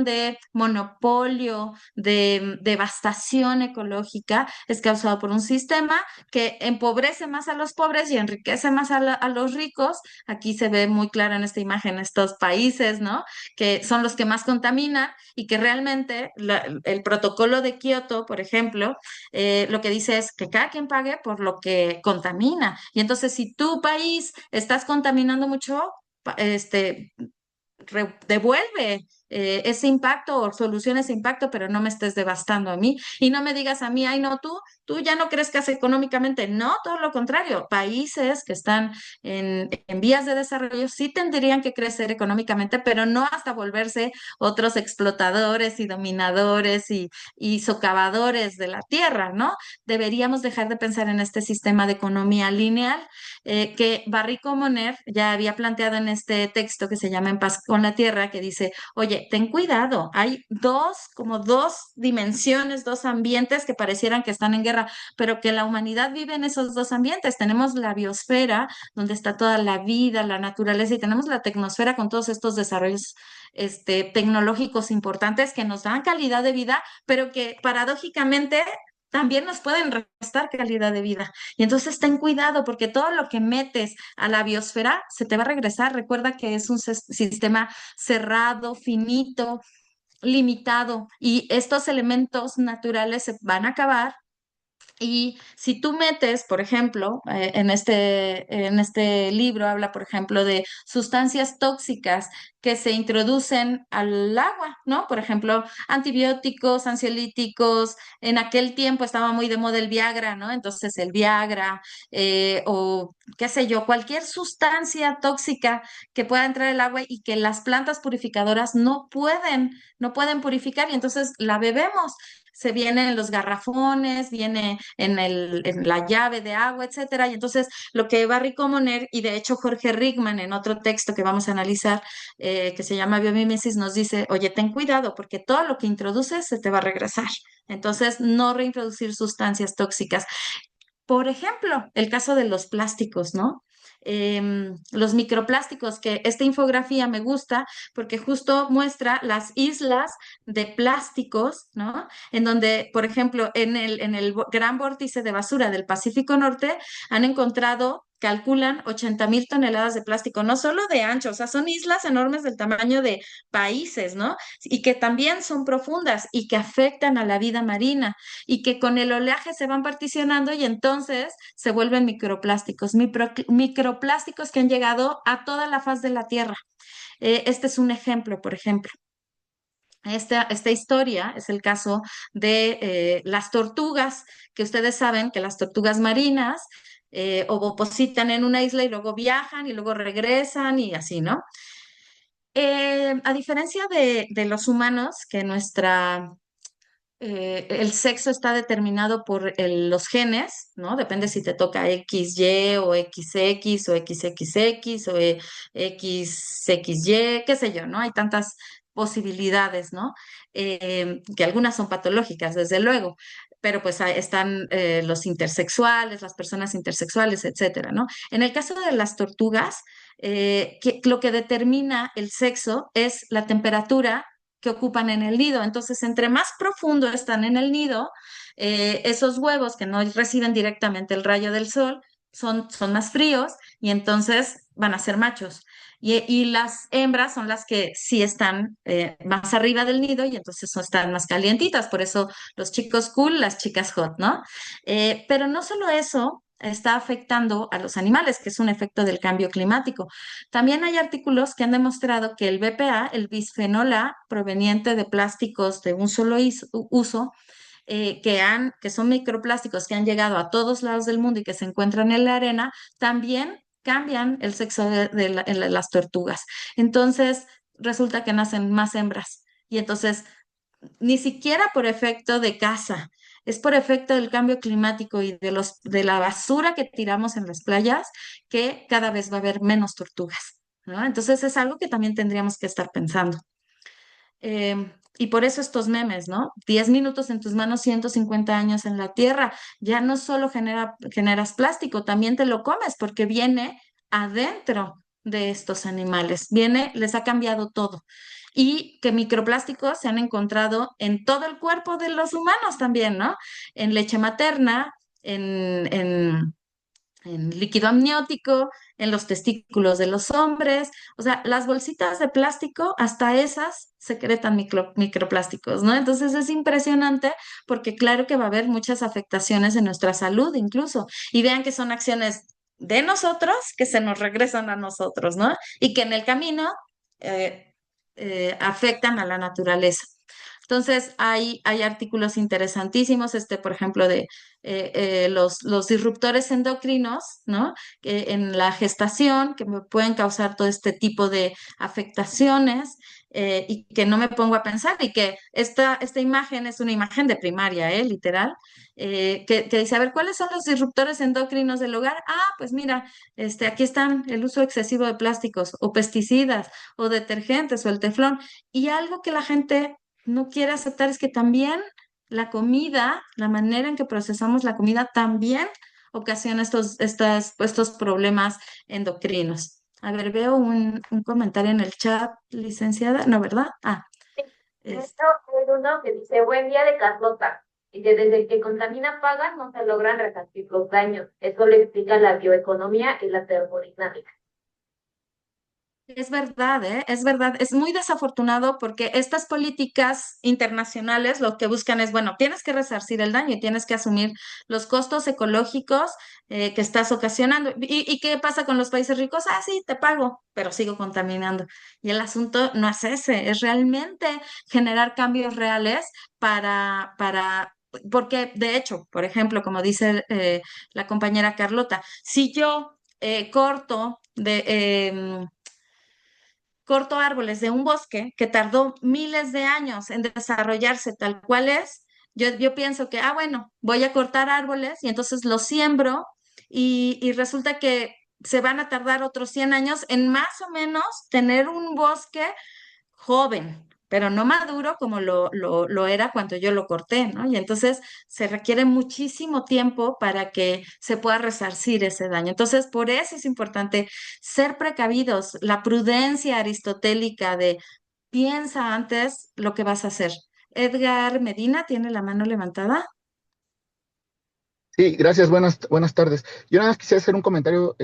de monopolio, de devastación ecológica, es causado por un sistema que empobrece más a los pobres y enriquece más a los ricos. Aquí se ve muy claro en esta imagen estos países, ¿no? Que son los que más contaminan y que realmente el protocolo de Kioto, por ejemplo, lo que dice es que cada quien pague por lo que contamina. Y entonces, si tu país estás contaminando mucho, devuelve ese impacto o soluciona ese impacto, pero no me estés devastando a mí y no me digas a mí, ay, no, tú ya no crezcas económicamente. No, todo lo contrario. Países que están en vías de desarrollo sí tendrían que crecer económicamente, pero no hasta volverse otros explotadores y dominadores y socavadores de la tierra, ¿no? Deberíamos dejar de pensar en este sistema de economía lineal que Barry Commoner ya había planteado en este texto que se llama En paz con la tierra, que dice, oye, ten cuidado, hay como dos dimensiones, dos ambientes que parecieran que están en guerra, pero que la humanidad vive en esos dos ambientes. Tenemos la biosfera, donde está toda la vida, la naturaleza, y tenemos la tecnosfera con todos estos desarrollos tecnológicos importantes que nos dan calidad de vida, pero que paradójicamente también nos pueden restar calidad de vida. Y entonces ten cuidado porque todo lo que metes a la biosfera se te va a regresar. Recuerda que es un sistema cerrado, finito, limitado y estos elementos naturales se van a acabar y si tú metes, por ejemplo, en este libro habla, por ejemplo, de sustancias tóxicas que se introducen al agua, ¿no? Por ejemplo, antibióticos, ansiolíticos. En aquel tiempo estaba muy de moda el Viagra, ¿no? Entonces el Viagra o qué sé yo, cualquier sustancia tóxica que pueda entrar al agua y que las plantas purificadoras no pueden purificar y entonces la bebemos se viene en los garrafones, viene en la llave de agua, etcétera. Y entonces lo que Barry Commoner y de hecho Jorge Rickman en otro texto que vamos a analizar, que se llama Biomimesis, nos dice, oye, ten cuidado porque todo lo que introduces se te va a regresar. Entonces, no reintroducir sustancias tóxicas. Por ejemplo, el caso de los plásticos, ¿no? Los microplásticos, que esta infografía me gusta porque justo muestra las islas de plásticos, ¿no? En donde, por ejemplo, en el gran vórtice de basura del Pacífico Norte han encontrado, calculan 80,000 toneladas de plástico, no solo de ancho, o sea, son islas enormes del tamaño de países, ¿no? Y que también son profundas y que afectan a la vida marina y que con el oleaje se van particionando y entonces se vuelven microplásticos, microplásticos que han llegado a toda la faz de la Tierra. Este es un ejemplo, por ejemplo. Esta historia es el caso de las tortugas, que ustedes saben que las tortugas marinas ovopositan en una isla y luego viajan y luego regresan y así, ¿no? A diferencia de los humanos, que el sexo está determinado por los genes, ¿no? Depende si te toca XY o XX o XXX o XXY, qué sé yo, ¿no? Hay tantas posibilidades, ¿no? Que algunas son patológicas, desde luego, pero pues están los intersexuales, las personas intersexuales, etcétera, ¿no? En el caso de las tortugas, lo que determina el sexo es la temperatura que ocupan en el nido. Entonces, entre más profundo están en el nido, esos huevos que no reciben directamente el rayo del sol son más fríos y entonces van a ser machos. Y las hembras son las que sí están más arriba del nido y entonces están más calientitas. Por eso los chicos cool, las chicas hot, ¿no? Pero no solo eso está afectando a los animales, que es un efecto del cambio climático. También hay artículos que han demostrado que el BPA, el bisfenol A, proveniente de plásticos de un solo uso, que son microplásticos que han llegado a todos lados del mundo y que se encuentran en la arena, también cambian el sexo en las tortugas. Entonces, resulta que nacen más hembras. Y entonces ni siquiera por efecto de caza, es por efecto del cambio climático y de la basura que tiramos en las playas, que cada vez va a haber menos tortugas, ¿no? Entonces es algo que también tendríamos que estar pensando. Y por eso estos memes, ¿no? 10 minutos en tus manos, 150 años en la tierra. Ya no solo generas plástico, también te lo comes porque viene adentro de estos animales. Viene, les ha cambiado todo. Y que microplásticos se han encontrado en todo el cuerpo de los humanos también, ¿no? En leche materna, en líquido amniótico, en los testículos de los hombres, o sea, las bolsitas de plástico, hasta esas secretan microplásticos, ¿no? Entonces es impresionante porque claro que va a haber muchas afectaciones en nuestra salud incluso, y vean que son acciones de nosotros que se nos regresan a nosotros, ¿no? Y que en el camino eh, afectan a la naturaleza. Entonces, hay artículos interesantísimos, por ejemplo, de los disruptores endocrinos, ¿no? Que en la gestación, que me pueden causar todo este tipo de afectaciones y que no me pongo a pensar y que esta imagen es una imagen de primaria, literal, que dice, a ver, ¿cuáles son los disruptores endocrinos del hogar? Ah, pues mira, aquí están el uso excesivo de plásticos o pesticidas o detergentes o el teflón. Y algo que la gente no quiere aceptar es que también la comida, la manera en que procesamos la comida también ocasiona estos problemas endocrinos. A ver, veo un comentario en el chat, licenciada. No, ¿verdad? Ah, De es, hecho, hay uno que dice, buen día de Carlota. Dice, desde el que contamina paga, no se logran resarcir los daños. Eso le explica la bioeconomía y la termodinámica. es verdad, ¿eh? Es verdad. Es muy desafortunado porque estas políticas internacionales lo que buscan es, bueno, tienes que resarcir el daño y tienes que asumir los costos ecológicos que estás ocasionando. ¿Y qué pasa con los países ricos? Ah, sí, te pago, pero sigo contaminando. Y el asunto no es ese, es realmente generar cambios reales porque de hecho, por ejemplo, como dice la compañera Carlota, si yo corto árboles de un bosque que tardó miles de años en desarrollarse tal cual es, yo pienso que, bueno, voy a cortar árboles y entonces los siembro y resulta que se van a tardar otros 100 años en más o menos tener un bosque joven, pero no maduro como lo era cuando yo lo corté, ¿no? Y entonces se requiere muchísimo tiempo para que se pueda resarcir ese daño. Entonces, por eso es importante ser precavidos, la prudencia aristotélica de piensa antes lo que vas a hacer. Edgar Medina tiene la mano levantada. Sí, gracias, buenas tardes. Yo nada más quisiera hacer un comentario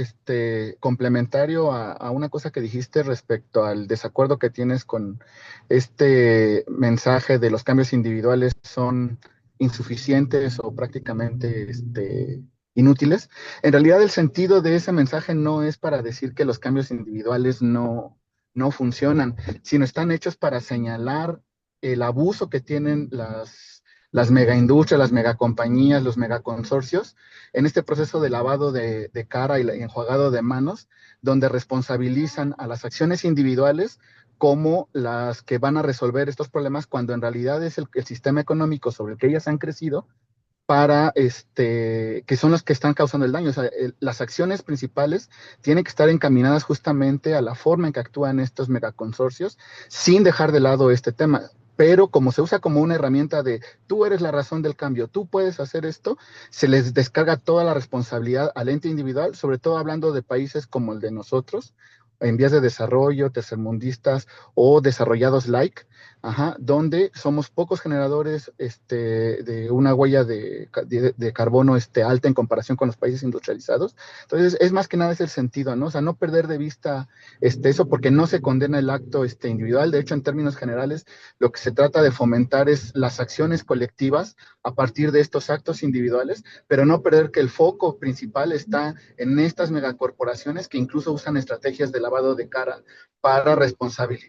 complementario a una cosa que dijiste respecto al desacuerdo que tienes con este mensaje de los cambios individuales son insuficientes o prácticamente inútiles. En realidad, el sentido de ese mensaje no es para decir que los cambios individuales no funcionan, sino están hechos para señalar el abuso que tienen las megaindustrias, las megacompañías, los megaconsorcios, en este proceso de lavado de cara y enjuagado de manos, donde responsabilizan a las acciones individuales como las que van a resolver estos problemas, cuando en realidad es el sistema económico sobre el que ellas han crecido para que son los que están causando el daño. O sea, las acciones principales tienen que estar encaminadas justamente a la forma en que actúan estos megaconsorcios, sin dejar de lado este tema. Pero como se usa como una herramienta de tú eres la razón del cambio, tú puedes hacer esto, se les descarga toda la responsabilidad al ente individual, sobre todo hablando de países como el de nosotros, en vías de desarrollo, tercermundistas o desarrollados like, ajá, donde somos pocos generadores de una huella de carbono alta en comparación con los países industrializados. Entonces, es más que nada es el sentido, ¿no? O sea, no perder de vista eso, porque no se condena el acto individual. De hecho, en términos generales, lo que se trata de fomentar es las acciones colectivas a partir de estos actos individuales, pero no perder que el foco principal está en estas megacorporaciones que incluso usan estrategias de lavado de cara para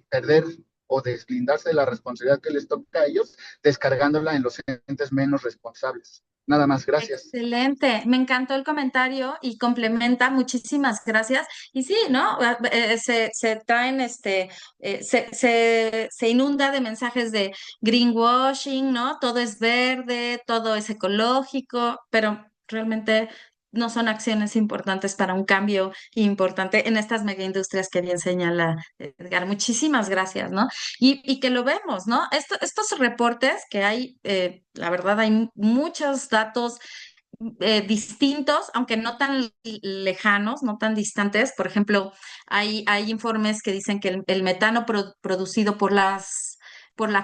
perder o deslindarse de la responsabilidad que les toca a ellos, descargándola en los entes menos responsables. Nada más, gracias. Excelente, me encantó el comentario y complementa, muchísimas gracias. Y sí, ¿no? Se traen, se inunda de mensajes de greenwashing, ¿no? Todo es verde, todo es ecológico, pero realmente no son acciones importantes para un cambio importante en estas megaindustrias que bien señala Edgar. Muchísimas gracias, ¿no? Y que lo vemos, ¿no? Estos reportes que hay, la verdad, hay muchos datos distintos, aunque no tan lejanos, no tan distantes. Por ejemplo, hay informes que dicen que el metano producido por la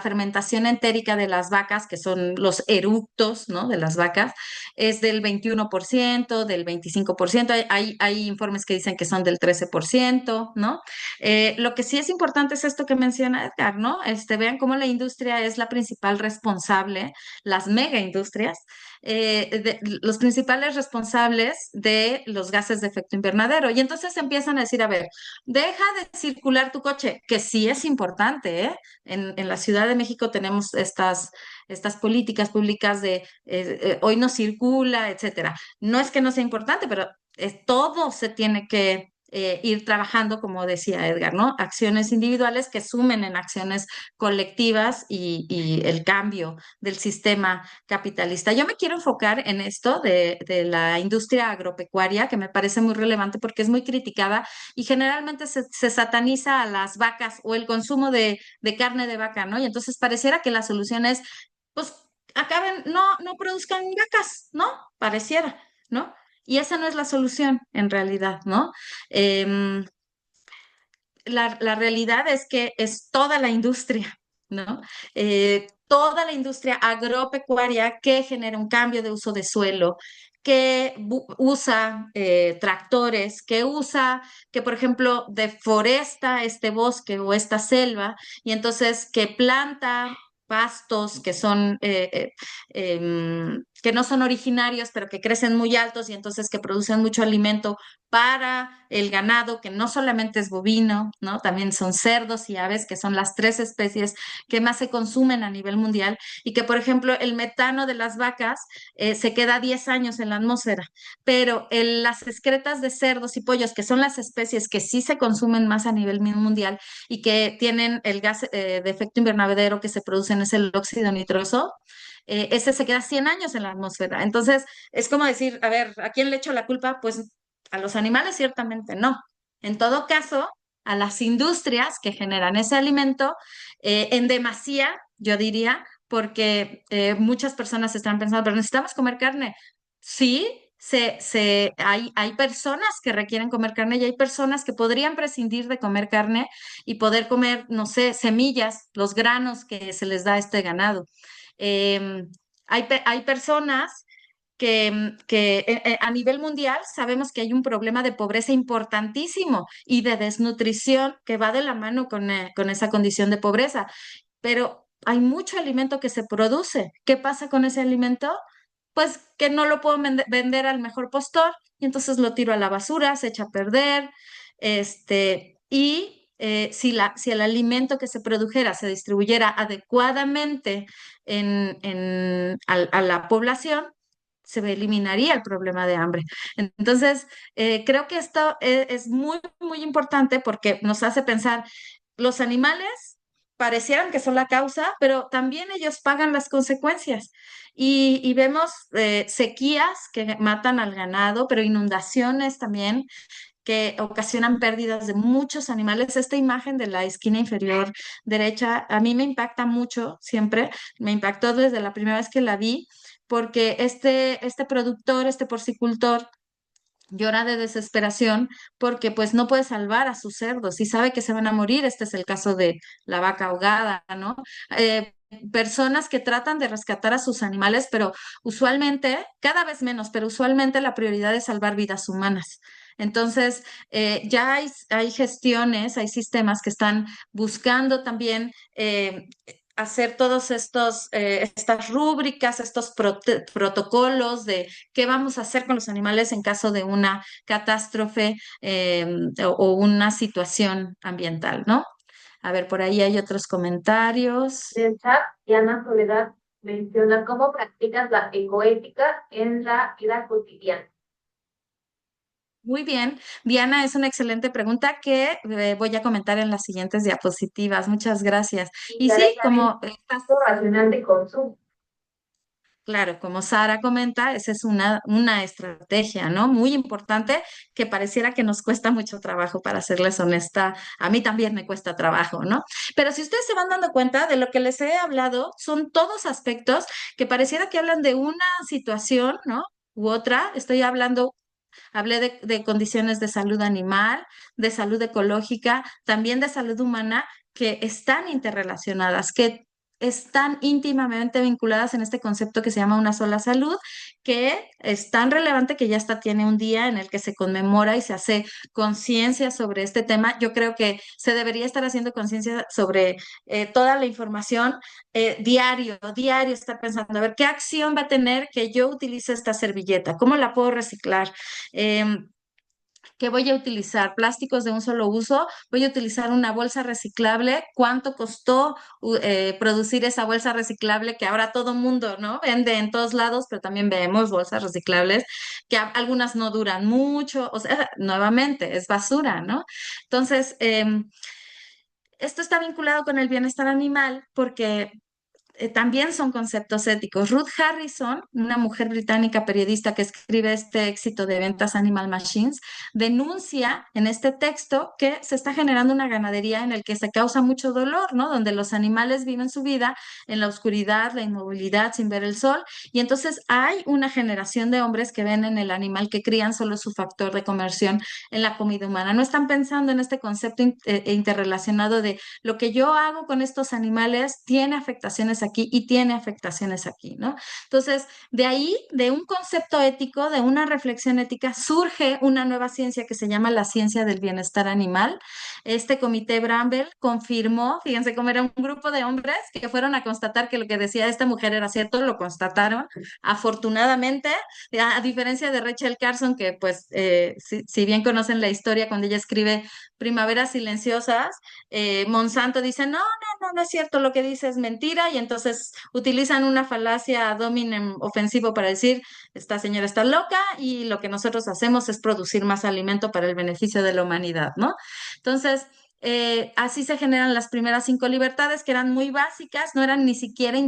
fermentación entérica de las vacas, que son los eructos, ¿no? De las vacas, es del 21%, del 25%. Hay informes que dicen que son del 13%, ¿no? Lo que sí es importante es esto que menciona Edgar, ¿no? Vean cómo la industria es la principal responsable, las mega industrias los principales responsables de los gases de efecto invernadero. Y entonces empiezan a decir, a ver, deja de circular tu coche, que sí es importante, ¿eh? En la Ciudad de México tenemos estas políticas públicas de hoy no circula, etcétera. No es que no sea importante, pero todo se tiene que ir trabajando, como decía Edgar, ¿no? Acciones individuales que sumen en acciones colectivas y el cambio del sistema capitalista. Yo me quiero enfocar en esto de la industria agropecuaria, que me parece muy relevante porque es muy criticada y generalmente se sataniza a las vacas o el consumo de carne de vaca, ¿no? Y entonces pareciera que la solución es, pues, acaben, no produzcan vacas, ¿no? Pareciera, ¿no? Y esa no es la solución en realidad, ¿no? Em, la realidad es que es toda la industria, ¿no? Toda la industria agropecuaria que genera un cambio de uso de suelo, que usa tractores, que por ejemplo deforesta este bosque o esta selva y entonces que planta pastos que son que no son originarios, pero que crecen muy altos y entonces que producen mucho alimento para el ganado, que no solamente es bovino, ¿no? También son cerdos y aves, que son las tres especies que más se consumen a nivel mundial, y que, por ejemplo, el metano de las vacas se queda 10 años en la atmósfera, pero las excretas de cerdos y pollos, que son las especies que sí se consumen más a nivel mundial y que tienen el gas de efecto invernadero que se produce es el óxido nitroso, ese se queda 100 años en la atmósfera. Entonces, es como decir, a ver, ¿a quién le echo la culpa? Pues a los animales ciertamente no. En todo caso, a las industrias que generan ese alimento en demasía, yo diría, porque muchas personas están pensando, pero necesitamos comer carne. Sí, hay personas que requieren comer carne y hay personas que podrían prescindir de comer carne y poder comer, no sé, semillas, los granos que se les da a este ganado. Hay personas que a nivel mundial sabemos que hay un problema de pobreza importantísimo y de desnutrición que va de la mano con esa condición de pobreza, pero hay mucho alimento que se produce. ¿Qué pasa con ese alimento? Pues que no lo puedo vender al mejor postor y entonces lo tiro a la basura, se echa a perder, si el alimento que se produjera se distribuyera adecuadamente a la población, se eliminaría el problema de hambre. Entonces, creo que esto es muy, muy importante porque nos hace pensar, los animales parecieran que son la causa, pero también ellos pagan las consecuencias. Y vemos sequías que matan al ganado, pero inundaciones también que ocasionan pérdidas de muchos animales. Esta imagen de la esquina inferior derecha a mí me impacta mucho, siempre me impactó desde la primera vez que la vi, porque este productor, este porcicultor, llora de desesperación porque pues no puede salvar a sus cerdos y sabe que se van a morir. Este es el caso de la vaca ahogada, ¿no? Personas que tratan de rescatar a sus animales, pero usualmente, cada vez menos, pero usualmente la prioridad es salvar vidas humanas. Entonces, ya hay gestiones, hay sistemas que están buscando también hacer todos estas rúbricas, estos protocolos de qué vamos a hacer con los animales en caso de una catástrofe o una situación ambiental, ¿no? A ver, por ahí hay otros comentarios. Del chat, Diana Soledad menciona cómo practicas la ecoética en la vida cotidiana. Muy bien, Diana, es una excelente pregunta que voy a comentar en las siguientes diapositivas. Muchas gracias. Y Y ya sí, también como estás. racional de consumo. Claro, como Sara comenta, esa es una estrategia, ¿no? Muy importante que pareciera que nos cuesta mucho trabajo, para serles honesta. A mí también me cuesta trabajo, ¿no? Pero si ustedes se van dando cuenta de lo que les he hablado, son todos aspectos que pareciera que hablan de una situación, ¿no? U otra. Hablé de condiciones de salud animal, de salud ecológica, también de salud humana, que están interrelacionadas, que están íntimamente vinculadas en este concepto que se llama una sola salud, que es tan relevante que ya hasta tiene un día en el que se conmemora y se hace conciencia sobre este tema. Yo creo que se debería estar haciendo conciencia sobre toda la información diario, estar pensando, a ver, ¿qué acción va a tener que yo utilice esta servilleta? ¿Cómo la puedo reciclar? Em, ¿Qué voy a utilizar? Plásticos de un solo uso. Voy a utilizar una bolsa reciclable. ¿Cuánto costó producir esa bolsa reciclable que ahora todo mundo, ¿no? Vende en todos lados, pero también vemos bolsas reciclables que algunas no duran mucho. O sea, nuevamente, es basura, ¿no? Entonces, esto está vinculado con el bienestar animal porque también son conceptos éticos. Ruth Harrison, una mujer británica periodista que escribe este éxito de ventas Animal Machines, denuncia en este texto que se está generando una ganadería en el que se causa mucho dolor, ¿no? Donde los animales viven su vida en la oscuridad, la inmovilidad, sin ver el sol, y entonces hay una generación de hombres que ven en el animal que crían solo su factor de conversión en la comida humana. No están pensando en este concepto interrelacionado de lo que yo hago con estos animales tiene afectaciones aquí y tiene afectaciones aquí, ¿no? Entonces, de ahí, de un concepto ético, de una reflexión ética, surge una nueva ciencia que se llama la ciencia del bienestar animal. Este comité Bramble confirmó, fíjense cómo era un grupo de hombres que fueron a constatar que lo que decía esta mujer era cierto, lo constataron. Afortunadamente, a diferencia de Rachel Carson, que pues, si bien conocen la historia, cuando ella escribe Primaveras Silenciosas, Monsanto dice, no es cierto, lo que dice es mentira, y entonces utilizan una falacia ad hominem ofensivo para decir, esta señora está loca y lo que nosotros hacemos es producir más alimento para el beneficio de la humanidad, ¿no? Entonces, así se generan las primeras 5 libertades, que eran muy básicas, no eran ni siquiera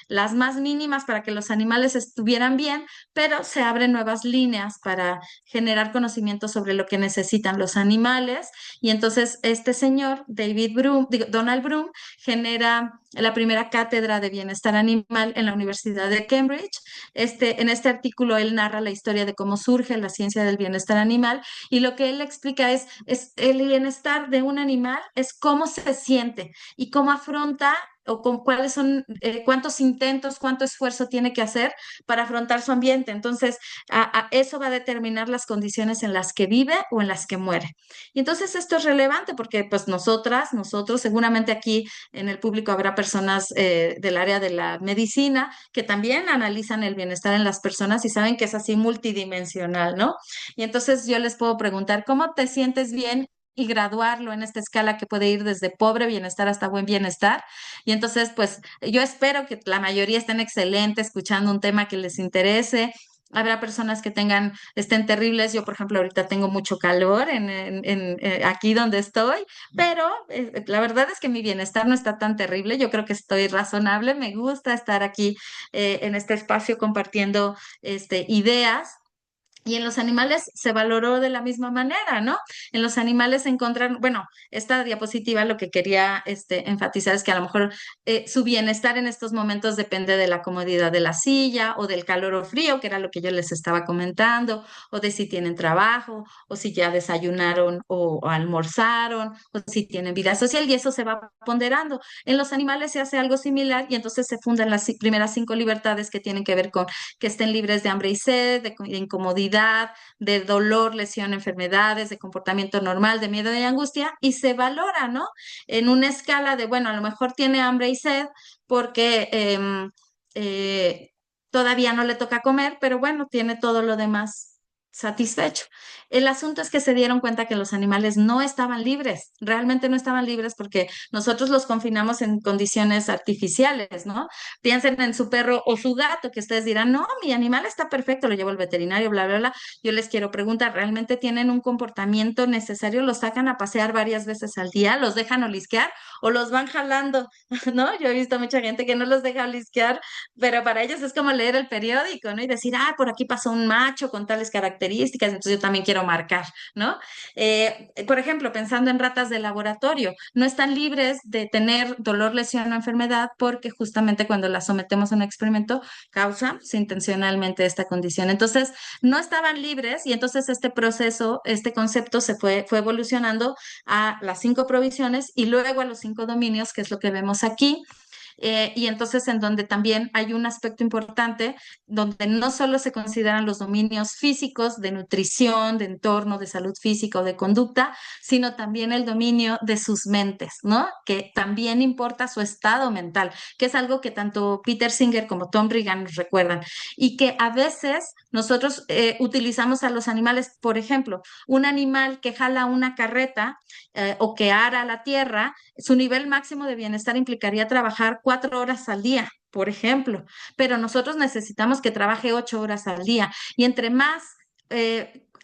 las más mínimas para que los animales estuvieran bien, pero se abren nuevas líneas para generar conocimiento sobre lo que necesitan los animales. Y entonces este señor, Donald Broom, genera la primera cátedra de bienestar animal en la Universidad de Cambridge. En este artículo él narra la historia de cómo surge la ciencia del bienestar animal, y lo que él explica es el bienestar de un animal, es cómo se siente y cómo afronta o con cuáles son, cuántos intentos, cuánto esfuerzo tiene que hacer para afrontar su ambiente. Entonces, eso va a determinar las condiciones en las que vive o en las que muere. Y entonces esto es relevante porque pues nosotros, seguramente aquí en el público habrá personas del área de la medicina que también analizan el bienestar en las personas y saben que es así multidimensional, ¿no? Y entonces yo les puedo preguntar, ¿cómo te sientes bien? Y graduarlo en esta escala que puede ir desde pobre bienestar hasta buen bienestar. Y entonces, pues yo espero que la mayoría estén excelente, escuchando un tema que les interese. Habrá personas que estén terribles. Yo, por ejemplo, ahorita tengo mucho calor aquí donde estoy, pero la verdad es que mi bienestar no está tan terrible. Yo creo que estoy razonable. Me gusta estar aquí en este espacio compartiendo ideas. Y en los animales se valoró de la misma manera, ¿no? En los animales se encontraron, bueno, esta diapositiva lo que quería enfatizar es que a lo mejor su bienestar en estos momentos depende de la comodidad de la silla o del calor o frío, que era lo que yo les estaba comentando, o de si tienen trabajo, o si ya desayunaron o almorzaron, o si tienen vida social, y eso se va ponderando. En los animales se hace algo similar, y entonces se fundan las primeras 5 libertades que tienen que ver con que estén libres de hambre y sed, de incomodidad, de dolor, lesión, enfermedades, de comportamiento normal, de miedo y angustia, y se valora, ¿no? En una escala de, bueno, a lo mejor tiene hambre y sed porque eh, todavía no le toca comer, pero bueno, tiene todo lo demás satisfecho. El asunto es que se dieron cuenta que los animales no estaban libres, realmente no estaban libres porque nosotros los confinamos en condiciones artificiales, ¿no? Piensen en su perro o su gato, que ustedes dirán, no, mi animal está perfecto, lo llevo al veterinario, bla, bla, bla. Yo les quiero preguntar, ¿realmente tienen un comportamiento necesario? ¿Los sacan a pasear varias veces al día? ¿Los dejan olisquear o los van jalando? ¿No? Yo he visto mucha gente que no los deja olisquear, pero para ellos es como leer el periódico, ¿no? Y decir, ah, por aquí pasó un macho con tales características, entonces yo también quiero marcar, ¿no? Por ejemplo, pensando en ratas de laboratorio, no están libres de tener dolor, lesión o enfermedad porque justamente cuando las sometemos a un experimento causamos intencionalmente esta condición. Entonces, no estaban libres y entonces este proceso, este concepto fue evolucionando a las 5 provisiones y luego a los 5 dominios, que es lo que vemos aquí. Y entonces en donde también hay un aspecto importante, donde no solo se consideran los dominios físicos de nutrición, de entorno, de salud física o de conducta, sino también el dominio de sus mentes, ¿no? Que también importa su estado mental, que es algo que tanto Peter Singer como Tom Regan nos recuerdan, y que a veces nosotros utilizamos a los animales, por ejemplo, un animal que jala una carreta o que ara la tierra, su nivel máximo de bienestar implicaría trabajar 4 horas al día, por ejemplo, pero nosotros necesitamos que trabaje 8 horas al día y entre más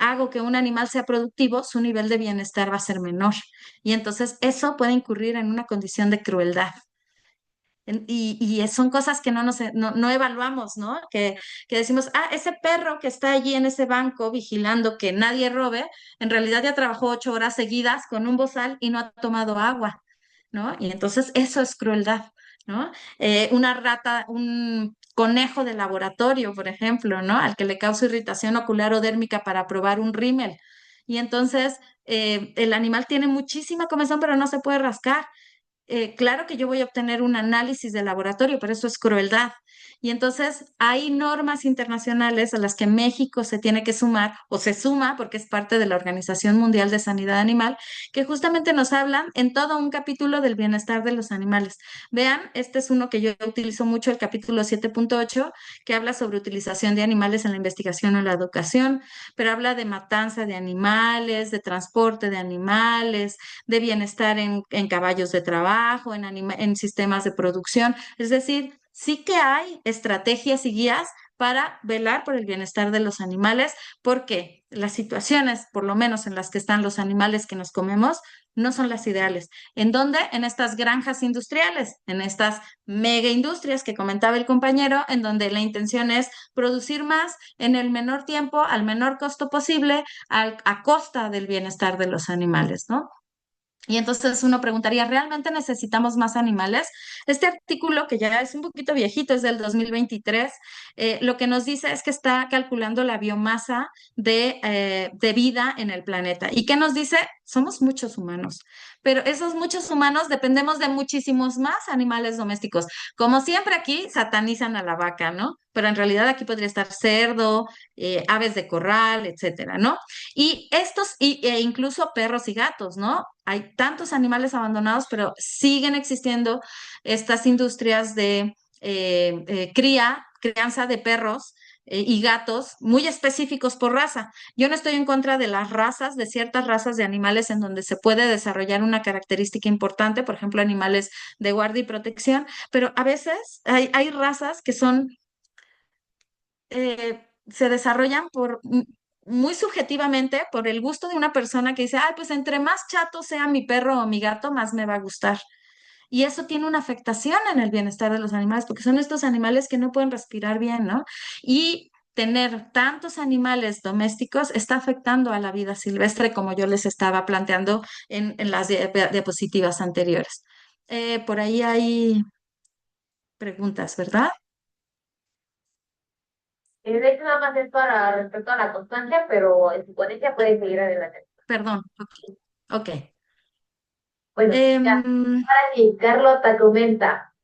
hago que un animal sea productivo, su nivel de bienestar va a ser menor. Y entonces eso puede incurrir en una condición de crueldad. Y son cosas que no evaluamos, ¿no? Que decimos, ah, ese perro que está allí en ese banco vigilando que nadie robe, en realidad ya trabajó 8 horas seguidas con un bozal y no ha tomado agua, ¿no? Y entonces eso es crueldad, ¿no? Una rata, un conejo de laboratorio, por ejemplo, ¿no? Al que le causa irritación ocular o dérmica para probar un rímel. Y entonces el animal tiene muchísima comezón, pero no se puede rascar. Claro que yo voy a obtener un análisis de laboratorio, pero eso es crueldad. Y entonces hay normas internacionales a las que México se tiene que sumar o se suma porque es parte de la Organización Mundial de Sanidad Animal, que justamente nos hablan en todo un capítulo del bienestar de los animales. Vean, este es uno que yo utilizo mucho, el capítulo 7.8, que habla sobre utilización de animales en la investigación o la educación, pero habla de matanza de animales, de transporte de animales, de bienestar en caballos de trabajo, en sistemas de producción. Es decir, sí que hay estrategias y guías para velar por el bienestar de los animales, porque las situaciones, por lo menos en las que están los animales que nos comemos, no son las ideales. ¿En dónde? En estas granjas industriales, en estas mega industrias que comentaba el compañero, en donde la intención es producir más en el menor tiempo, al menor costo posible, a costa del bienestar de los animales, ¿no? Y entonces uno preguntaría, ¿realmente necesitamos más animales? Este artículo, que ya es un poquito viejito, es del 2023, lo que nos dice es que está calculando la biomasa de vida en el planeta. ¿Y qué nos dice? Somos muchos humanos, pero esos muchos humanos dependemos de muchísimos más animales domésticos. Como siempre aquí satanizan a la vaca, ¿no? Pero en realidad aquí podría estar cerdo, aves de corral, etcétera, ¿no? Y incluso perros y gatos, ¿no? Hay tantos animales abandonados, pero siguen existiendo estas industrias de crianza de perros y gatos muy específicos por raza. Yo no estoy en contra de las razas, de ciertas razas de animales en donde se puede desarrollar una característica importante, por ejemplo, animales de guardia y protección, pero a veces hay razas que se desarrollan muy subjetivamente por el gusto de una persona que dice, ay, pues entre más chato sea mi perro o mi gato, más me va a gustar. Y eso tiene una afectación en el bienestar de los animales, porque son estos animales que no pueden respirar bien, ¿no? Y tener tantos animales domésticos está afectando a la vida silvestre, como yo les estaba planteando en las diapositivas anteriores. Por ahí hay preguntas, ¿verdad? De hecho, nada más es para respecto a la constancia, pero en su ponencia puede seguir adelante. Perdón. Ok. Ok. Bueno, ya, Em, ahora sí, Carlota comenta.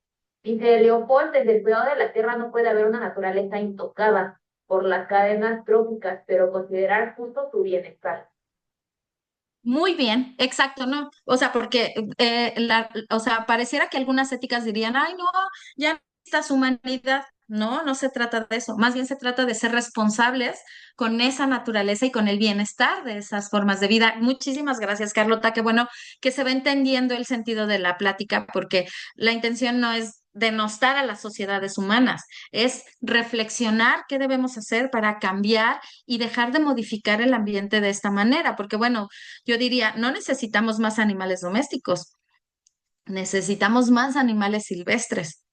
Dice Leopold, desde el cuidado de la tierra no puede haber una naturaleza intocada por las cadenas tróficas, pero considerar justo su bienestar. Muy bien, exacto, ¿no? O sea, porque, o sea, pareciera que algunas éticas dirían, ay, no, ya necesitas humanidad. No, no se trata de eso. Más bien se trata de ser responsables con esa naturaleza y con el bienestar de esas formas de vida. Muchísimas gracias, Carlota. Qué bueno que se va entendiendo el sentido de la plática, porque la intención no es denostar a las sociedades humanas, es reflexionar qué debemos hacer para cambiar y dejar de modificar el ambiente de esta manera. Porque bueno, yo diría, no necesitamos más animales domésticos, necesitamos más animales silvestres.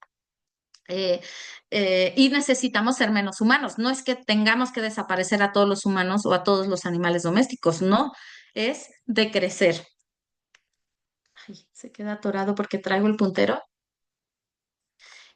eh, y necesitamos ser menos humanos. No es que tengamos que desaparecer a todos los humanos o a todos los animales domésticos, no, es decrecer. Ay, se queda atorado porque traigo el puntero.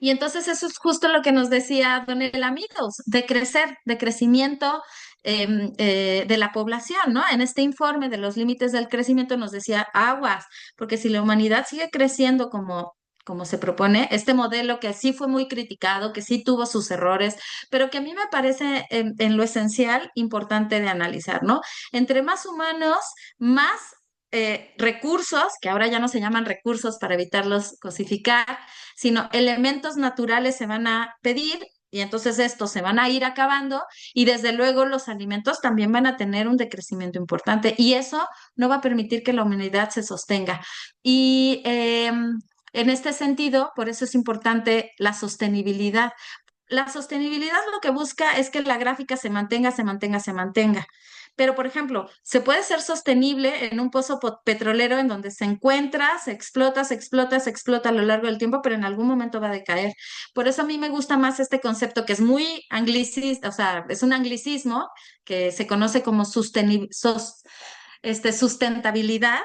Y entonces eso es justo lo que nos decía Don Elamidos, de crecer, de crecimiento de la población, ¿no? En este informe de los límites del crecimiento nos decía aguas, porque si la humanidad sigue creciendo como se propone, este modelo que sí fue muy criticado, que sí tuvo sus errores, pero que a mí me parece en lo esencial importante de analizar, ¿no? Entre más humanos, más recursos, que ahora ya no se llaman recursos para evitarlos cosificar, sino elementos naturales se van a pedir y entonces estos se van a ir acabando y desde luego los alimentos también van a tener un decrecimiento importante y eso no va a permitir que la humanidad se sostenga. Y en este sentido, por eso es importante la sostenibilidad. La sostenibilidad lo que busca es que la gráfica se mantenga, se mantenga, se mantenga. Pero, por ejemplo, se puede ser sostenible en un pozo petrolero en donde se encuentra, se explota, se explota, se explota a lo largo del tiempo, pero en algún momento va a decaer. Por eso a mí me gusta más este concepto que es muy anglicista, o sea, es un anglicismo que se conoce como sustentabilidad,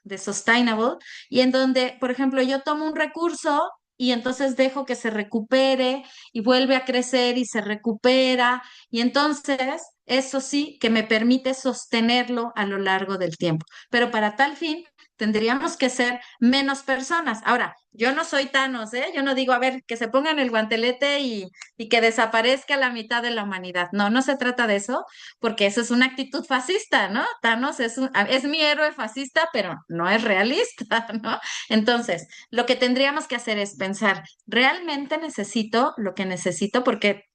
de sustainable, y en donde, por ejemplo, yo tomo un recurso y entonces dejo que se recupere y vuelve a crecer y se recupera y entonces eso sí que me permite sostenerlo a lo largo del tiempo. Pero para tal fin tendríamos que ser menos personas. Ahora, yo no soy Thanos, ¿eh? Yo no digo, a ver, que se pongan el guantelete y que desaparezca la mitad de la humanidad. No, no se trata de eso, porque eso es una actitud fascista, ¿no? Thanos es mi héroe fascista, pero no es realista, ¿no? Entonces, lo que tendríamos que hacer es pensar, ¿realmente necesito lo que necesito? Porque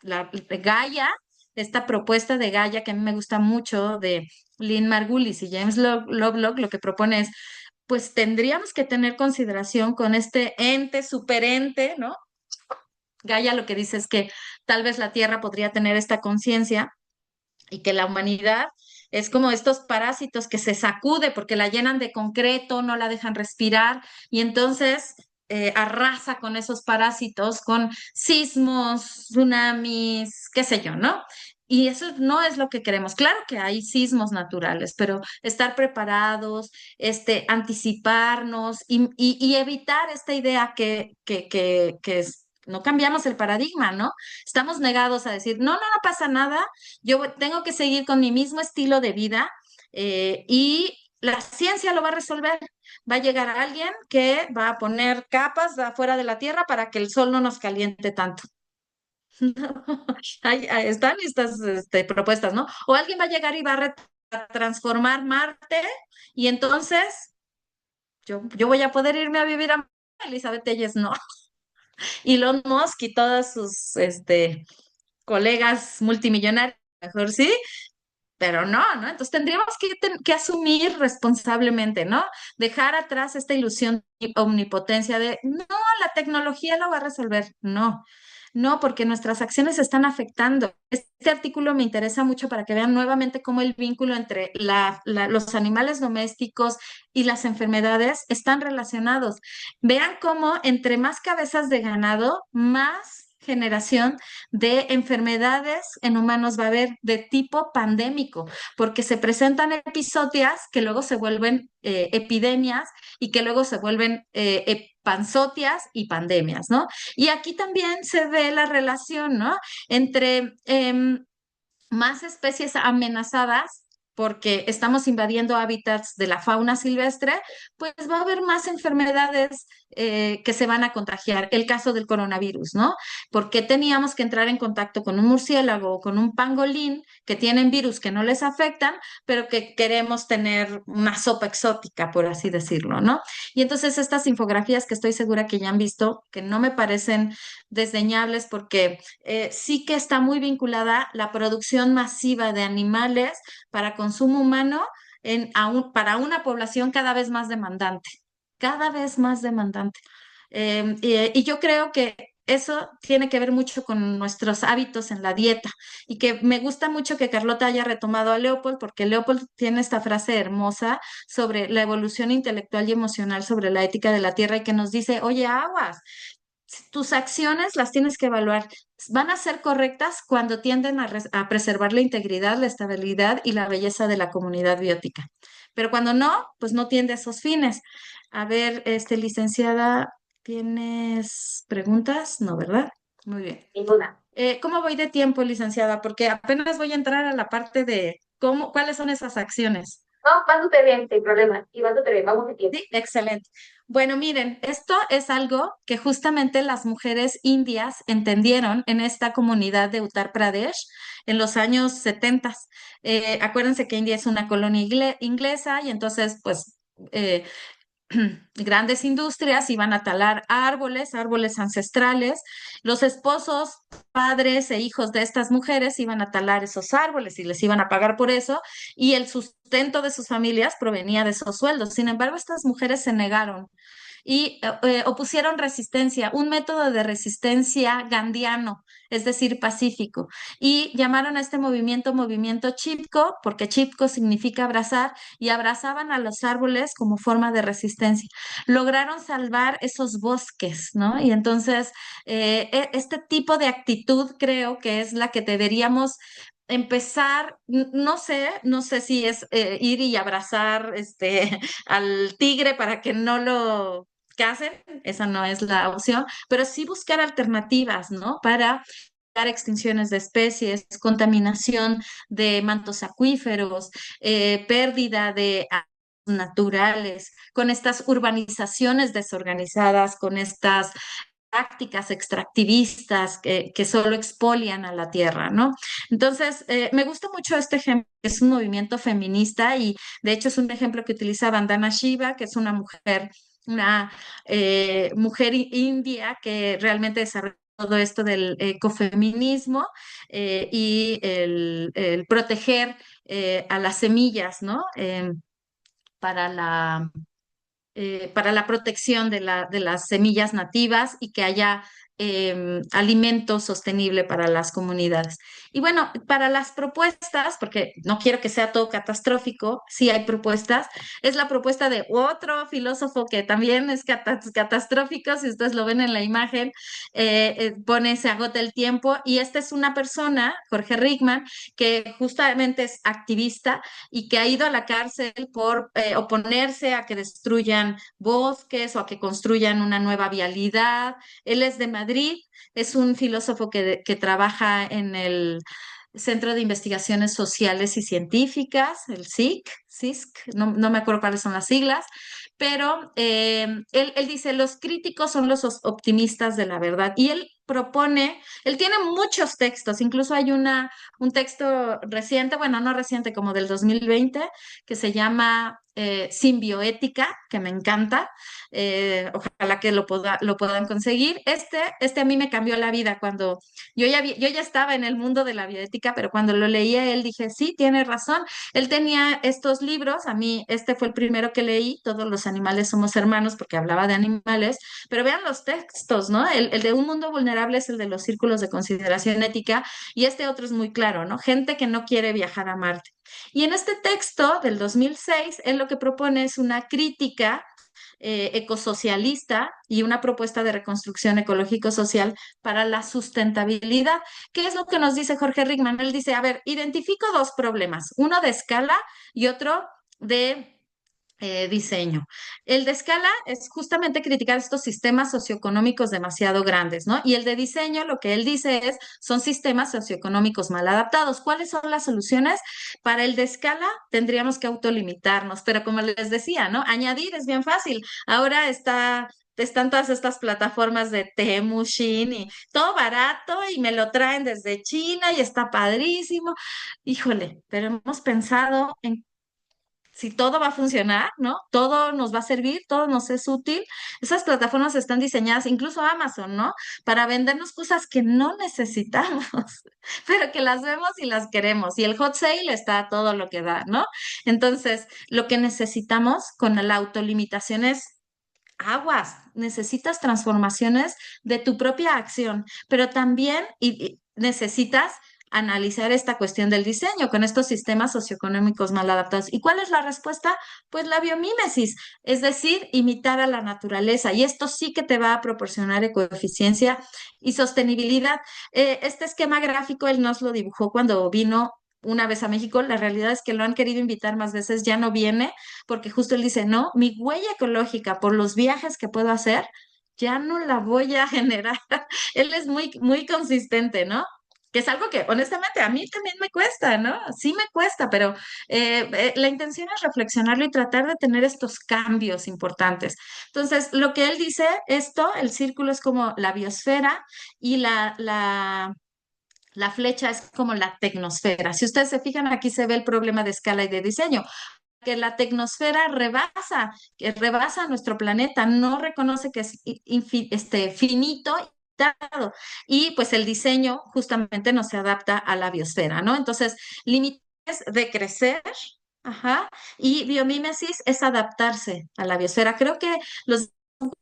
Gaia, esta propuesta de Gaia que a mí me gusta mucho de Lynn Margulis y James Lovelock, lo que propone es, pues tendríamos que tener consideración con este ente, superente, ¿no? Gaia lo que dice es que tal vez la Tierra podría tener esta conciencia y que la humanidad es como estos parásitos que se sacude porque la llenan de concreto, no la dejan respirar y entonces arrasa con esos parásitos, con sismos, tsunamis, qué sé yo, ¿no? Y eso no es lo que queremos. Claro que hay sismos naturales, pero estar preparados, anticiparnos y evitar esta idea que es, no cambiamos el paradigma, ¿no? Estamos negados a decir, no, no, no pasa nada, yo tengo que seguir con mi mismo estilo de vida y la ciencia lo va a resolver. Va a llegar alguien que va a poner capas afuera de la Tierra para que el sol no nos caliente tanto. Ahí están estas propuestas, ¿no? O alguien va a llegar y va a transformar Marte y entonces yo voy a poder irme a vivir a Marte. Elizabeth Telles, no. Elon Musk y todos sus colegas multimillonarios, mejor sí, pero no, ¿no? Entonces tendríamos que asumir responsablemente, ¿no? Dejar atrás esta ilusión de omnipotencia de, no, la tecnología lo va a resolver. No, no, porque nuestras acciones están afectando. Este artículo me interesa mucho para que vean nuevamente cómo el vínculo entre los animales domésticos y las enfermedades están relacionados. Vean cómo entre más cabezas de ganado, más generación de enfermedades en humanos va a haber de tipo pandémico, porque se presentan episodios que luego se vuelven epidemias y que luego se vuelven panzotias y pandemias, ¿no? Y aquí también se ve la relación, ¿no? Entre más especies amenazadas porque estamos invadiendo hábitats de la fauna silvestre, pues va a haber más enfermedades que se van a contagiar. El caso del coronavirus, ¿no? Porque teníamos que entrar en contacto con un murciélago o con un pangolín que tienen virus que no les afectan, pero que queremos tener una sopa exótica, por así decirlo, ¿no? Y entonces estas infografías que estoy segura que ya han visto, que no me parecen desdeñables porque sí que está muy vinculada la producción masiva de animales para consumo humano para una población cada vez más demandante, cada vez más demandante. Y yo creo que eso tiene que ver mucho con nuestros hábitos en la dieta y que me gusta mucho que Carlota haya retomado a Leopold porque Leopold tiene esta frase hermosa sobre la evolución intelectual y emocional sobre la ética de la tierra y que nos dice, oye, aguas, tus acciones las tienes que evaluar. Van a ser correctas cuando tienden a preservar la integridad, la estabilidad y la belleza de la comunidad biótica. Pero cuando no, pues no tiende a esos fines. A ver, licenciada, ¿tienes preguntas? No, ¿verdad? Muy bien. Ninguna. ¿Cómo voy de tiempo, licenciada? Porque apenas voy a entrar a la parte de cuáles son esas acciones. No, va súper bien, sin problema. Y va súper bien, vamos de tiempo. Sí, excelente. Bueno, miren, esto es algo que justamente las mujeres indias entendieron en esta comunidad de Uttar Pradesh en los años 70. Acuérdense que India es una colonia inglesa y entonces, pues, eh, grandes industrias iban a talar árboles, árboles ancestrales. Los esposos, padres e hijos de estas mujeres iban a talar esos árboles y les iban a pagar por eso, y el sustento de sus familias provenía de esos sueldos. Sin embargo, estas mujeres se negaron y opusieron resistencia, un método de resistencia gandiano, es decir, pacífico, y llamaron a este movimiento movimiento Chipko, porque Chipko significa abrazar, y abrazaban a los árboles como forma de resistencia. Lograron salvar esos bosques, ¿no? Y entonces, este tipo de actitud creo que es la que deberíamos empezar, no sé si es ir y abrazar al tigre para que no lo casen, esa no es la opción, pero sí buscar alternativas, ¿no? Para evitar extinciones de especies, contaminación de mantos acuíferos, pérdida de naturales, con estas urbanizaciones desorganizadas, con estas prácticas extractivistas que solo expolian a la tierra, ¿no? Entonces, me gusta mucho este ejemplo, es un movimiento feminista y de hecho es un ejemplo que utiliza Vandana Shiva, que es una mujer india que realmente desarrolló todo esto del ecofeminismo y el proteger a las semillas, ¿no? Para la protección de las semillas nativas y que haya alimento sostenible para las comunidades. Y bueno, para las propuestas, porque no quiero que sea todo catastrófico, sí hay propuestas, es la propuesta de otro filósofo que también es catastrófico, si ustedes lo ven en la imagen, pone se agota el tiempo y esta es una persona, Jorge Rickman, que justamente es activista y que ha ido a la cárcel por oponerse a que destruyan bosques o a que construyan una nueva vialidad. Él es de Madrid, es un filósofo que trabaja en el Centro de Investigaciones Sociales y Científicas, el CISC, no me acuerdo cuáles son las siglas, pero él dice, los críticos son los optimistas de la verdad. Y él tiene muchos textos, incluso hay un texto reciente, bueno, no reciente, como del 2020, que se llama Simbioética, que me encanta. Ojalá que lo puedan conseguir. Este a mí me cambió la vida cuando yo ya estaba en el mundo de la bioética, pero cuando lo leí a él dije, sí, tiene razón. Él tenía estos libros, a mí este fue el primero que leí, Todos los animales somos hermanos, porque hablaba de animales, pero vean los textos, ¿no? El de Un mundo vulnerable es el de los círculos de consideración ética y este otro es muy claro, ¿no? Gente que no quiere viajar a Marte. Y en este texto del 2006, él lo que propone es una crítica ecosocialista y una propuesta de reconstrucción ecológico-social para la sustentabilidad. ¿Qué es lo que nos dice Jorge Rickman? Él dice, a ver, identifico dos problemas, uno de escala y otro de diseño. El de escala es justamente criticar estos sistemas socioeconómicos demasiado grandes, ¿no? Y el de diseño, lo que él dice es, son sistemas socioeconómicos mal adaptados. ¿Cuáles son las soluciones? Para el de escala tendríamos que autolimitarnos, pero como les decía, ¿no? Añadir es bien fácil. Ahora están todas estas plataformas de Temu, Shein y todo barato y me lo traen desde China y está padrísimo. Híjole, pero hemos pensado en si todo va a funcionar, ¿no? Todo nos va a servir, todo nos es útil. Esas plataformas están diseñadas, incluso Amazon, ¿no? Para vendernos cosas que no necesitamos, pero que las vemos y las queremos. Y el hot sale está a todo lo que da, ¿no? Entonces, lo que necesitamos con la autolimitación es aguas, necesitas transformaciones de tu propia acción, pero también y necesitas analizar esta cuestión del diseño con estos sistemas socioeconómicos mal adaptados. ¿Y cuál es la respuesta? Pues la biomímesis, es decir, imitar a la naturaleza. Y esto sí que te va a proporcionar ecoeficiencia y sostenibilidad. Este esquema gráfico él nos lo dibujó cuando vino una vez a México. La realidad es que lo han querido invitar más veces, ya no viene porque justo él dice, no, mi huella ecológica por los viajes que puedo hacer, ya no la voy a generar. Él es muy, muy consistente, ¿no? Que es algo que honestamente a mí también me cuesta, ¿no? Sí me cuesta, pero la intención es reflexionarlo y tratar de tener estos cambios importantes. Entonces, lo que él dice, esto, el círculo es como la biosfera y la flecha es como la tecnosfera. Si ustedes se fijan, aquí se ve el problema de escala y de diseño que la tecnosfera rebasa, que rebasa nuestro planeta, no reconoce que es finito dado. Y pues el diseño justamente no se adapta a la biosfera, ¿no? Entonces, límites de crecer, ajá, y biomímesis es adaptarse a la biosfera. Creo que los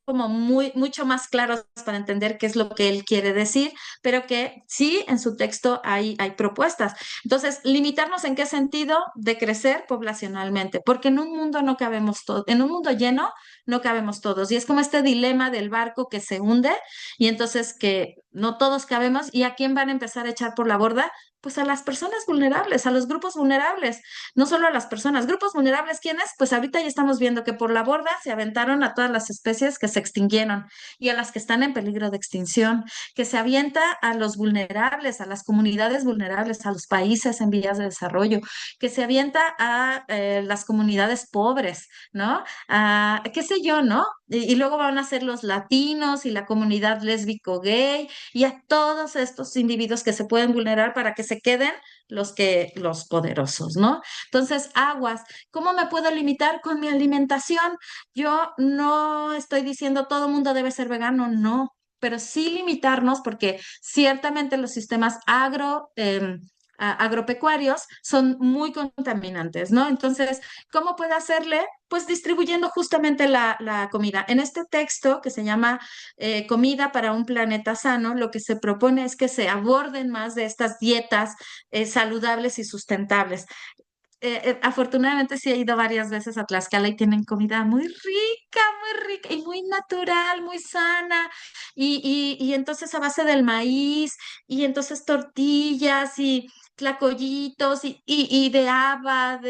como mucho más claros para entender qué es lo que él quiere decir, pero que sí en su texto hay propuestas. Entonces, limitarnos en qué sentido de crecer poblacionalmente, porque en un mundo no cabemos todos, en un mundo lleno no cabemos todos. Y es como este dilema del barco que se hunde y entonces que no todos cabemos y a quién van a empezar a echar por la borda. Pues a las personas vulnerables, a los grupos vulnerables, no solo a las personas. Grupos vulnerables, ¿quiénes? Pues ahorita ya estamos viendo que por la borda se aventaron a todas las especies que se extinguieron y a las que están en peligro de extinción, que se avienta a los vulnerables, a las comunidades vulnerables, a los países en vías de desarrollo, que se avienta a las comunidades pobres, ¿no? A, qué sé yo, ¿no? Y luego van a ser los latinos y la comunidad lésbico-gay y a todos estos individuos que se pueden vulnerar para que se queden los poderosos, ¿no? Entonces, aguas, ¿cómo me puedo limitar con mi alimentación? Yo no estoy diciendo todo el mundo debe ser vegano, no, pero sí limitarnos porque ciertamente los sistemas agropecuarios son muy contaminantes, ¿no? Entonces, ¿cómo puede hacerle? Pues distribuyendo justamente la comida. En este texto que se llama Comida para un planeta sano, lo que se propone es que se aborden más de estas dietas saludables y sustentables. Afortunadamente sí he ido varias veces a Tlaxcala y tienen comida muy rica y muy natural, muy sana. Y entonces a base del maíz y entonces tortillas y tlacoyitos y de haba,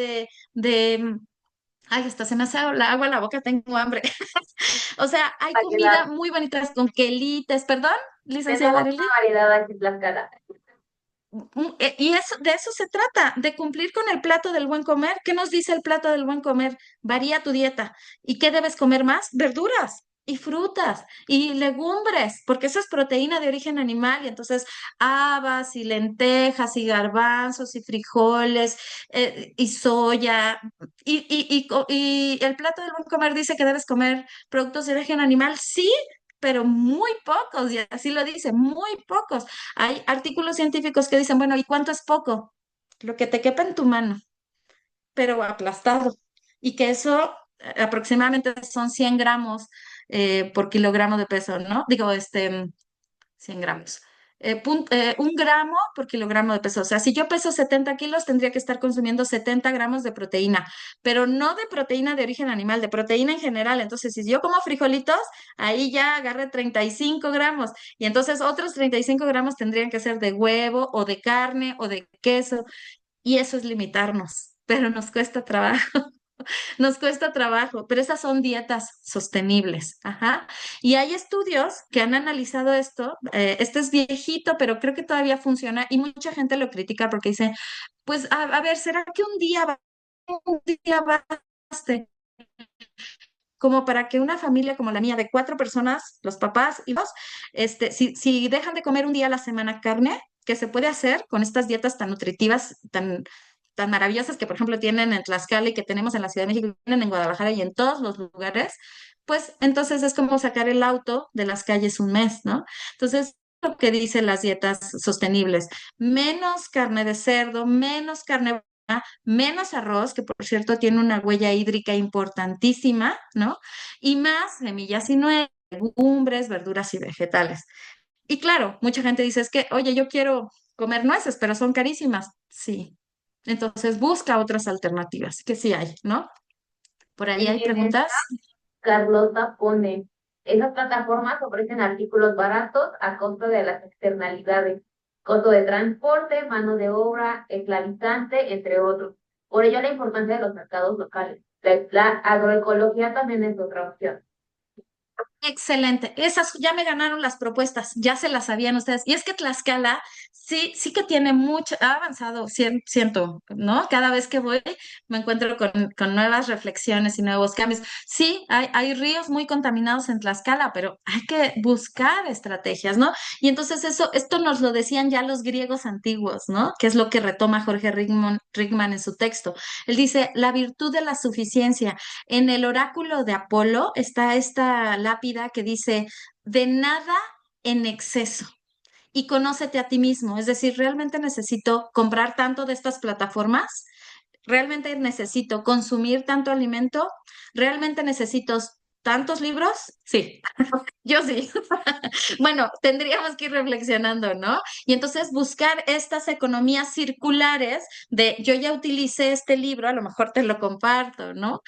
ay, hasta se me hace la agua en la boca, tengo hambre. O sea, hay comida Variedad. muy bonitas con quelites, perdón, licenciada Tenemos una Arely. variedad aquí en Tlaxcala. Y eso, de eso se trata, de cumplir con el plato del buen comer. ¿Qué nos dice el plato del buen comer? Varía tu dieta. ¿Y qué debes comer más? Verduras y frutas y legumbres, porque eso es proteína de origen animal y entonces habas y lentejas y garbanzos y frijoles y soya. Y el plato del buen comer dice que debes comer productos de origen animal, sí, pero muy pocos, y así lo dice, muy pocos. Hay artículos científicos que dicen, bueno, ¿y cuánto es poco? Lo que te quepa en tu mano, pero aplastado. Y que eso aproximadamente son 100 gramos por kilogramo de peso, ¿no? Digo, 100 gramos. 1 gramo por kilogramo de peso. O sea, si yo peso 70 kilos, tendría que estar consumiendo 70 gramos de proteína, pero no de proteína de origen animal, de proteína en general. Entonces, si yo como frijolitos, ahí ya agarré 35 gramos y entonces otros 35 gramos tendrían que ser de huevo o de carne o de queso y eso es limitarnos, pero nos cuesta trabajo. Nos cuesta trabajo, pero esas son dietas sostenibles. Ajá. Y hay estudios que han analizado esto. Este es viejito, pero creo que todavía funciona y mucha gente lo critica porque dice, pues a ver, ¿será que un día baste como para que una familia como la mía de 4 personas, los papás y dos, si dejan de comer un día a la semana carne, que se puede hacer con estas dietas tan nutritivas, tan maravillosas que, por ejemplo, tienen en Tlaxcala y que tenemos en la Ciudad de México, tienen en Guadalajara y en todos los lugares, pues entonces es como sacar el auto de las calles un mes, ¿no? Entonces, lo que dicen las dietas sostenibles, menos carne de cerdo, menos carne, menos arroz, que por cierto tiene una huella hídrica importantísima, ¿no? Y más semillas y nueces, legumbres, verduras y vegetales. Y claro, mucha gente dice, es que, oye, yo quiero comer nueces, pero son carísimas. Sí. Entonces busca otras alternativas, que sí hay, ¿no? Por ahí hay Y en esta, preguntas. Carlota pone, esas plataformas ofrecen artículos baratos a costo de las externalidades, costo de transporte, mano de obra, esclavizante, entre otros. Por ello la importancia de los mercados locales. La agroecología también es otra opción. Excelente. Esas ya me ganaron las propuestas, ya se las sabían ustedes. Y es que Tlaxcala sí que tiene mucho, ha avanzado, siento, ¿no? Cada vez que voy me encuentro con nuevas reflexiones y nuevos cambios. Sí, hay ríos muy contaminados en Tlaxcala, pero hay que buscar estrategias, ¿no? Y entonces esto nos lo decían ya los griegos antiguos, ¿no? Que es lo que retoma Jorge Rickman en su texto. Él dice, la virtud de la suficiencia. En el oráculo de Apolo está esta lápida que dice, de nada en exceso y conócete a ti mismo. Es decir, ¿realmente necesito comprar tanto de estas plataformas? ¿Realmente necesito consumir tanto alimento? ¿Realmente necesito tantos libros? Sí, yo sí. Bueno, tendríamos que ir reflexionando, ¿no? Y entonces buscar estas economías circulares de yo ya utilicé este libro, a lo mejor te lo comparto, ¿no?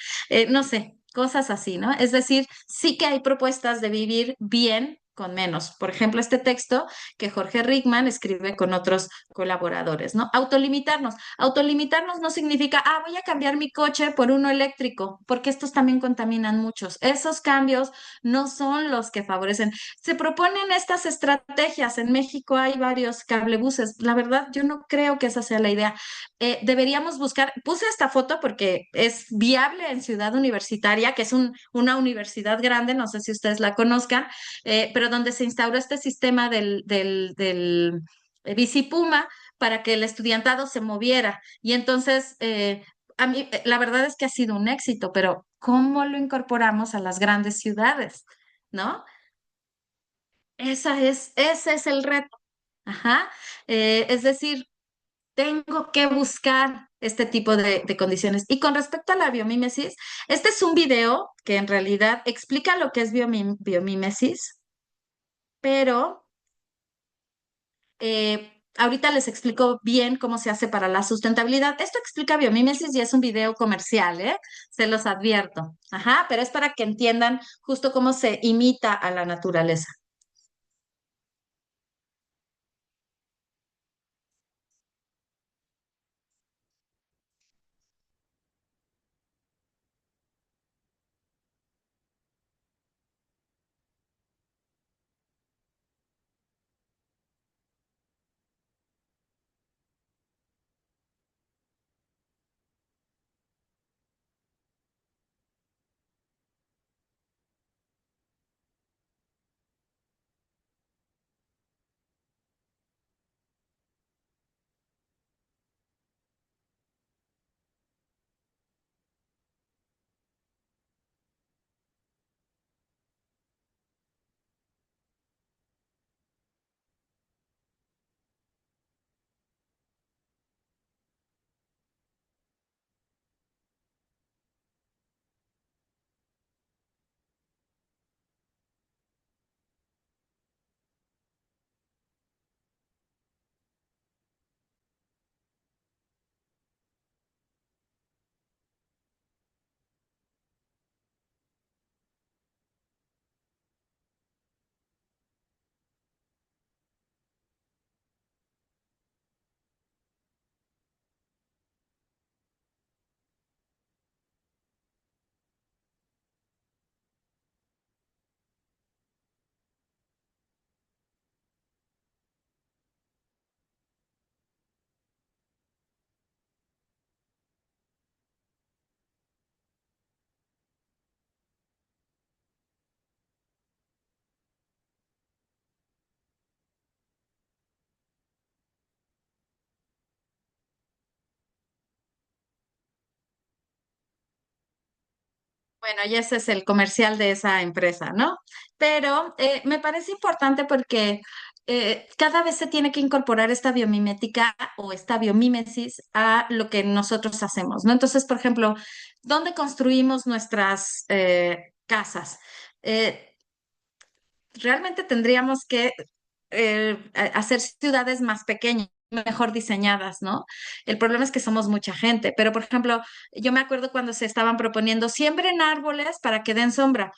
No sé, cosas así, ¿no? Es decir, sí que hay propuestas de vivir bien con menos. Por ejemplo, este texto que Jorge Rickman escribe con otros colaboradores, ¿no? Autolimitarnos. Autolimitarnos no significa, voy a cambiar mi coche por uno eléctrico, porque estos también contaminan muchos. Esos cambios no son los que favorecen. Se proponen estas estrategias. En México hay varios cablebuses. La verdad, yo no creo que esa sea la idea. Deberíamos buscar, puse esta foto porque es viable en Ciudad Universitaria, que es una universidad grande, no sé si ustedes la conozcan, pero donde se instauró este sistema del Bicipuma para que el estudiantado se moviera. Y entonces, a mí, la verdad es que ha sido un éxito, pero ¿cómo lo incorporamos a las grandes ciudades? ¿No? Ese es el reto. Ajá. Es decir, tengo que buscar este tipo de condiciones. Y con respecto a la biomímesis, este es un video que en realidad explica lo que es biomímesis, pero ahorita les explico bien cómo se hace para la sustentabilidad. Esto explica biomímesis y es un video comercial, ¿eh? Se los advierto. Ajá, pero es para que entiendan justo cómo se imita a la naturaleza. Bueno, y ese es el comercial de esa empresa, ¿no? Pero me parece importante porque cada vez se tiene que incorporar esta biomimética o esta biomímesis a lo que nosotros hacemos, ¿no? Entonces, por ejemplo, ¿dónde construimos nuestras casas? Eh, Realmente tendríamos que hacer ciudades más pequeñas, mejor diseñadas, ¿no? El problema es que somos mucha gente, pero por ejemplo, yo me acuerdo cuando se estaban proponiendo siembren árboles para que den sombra.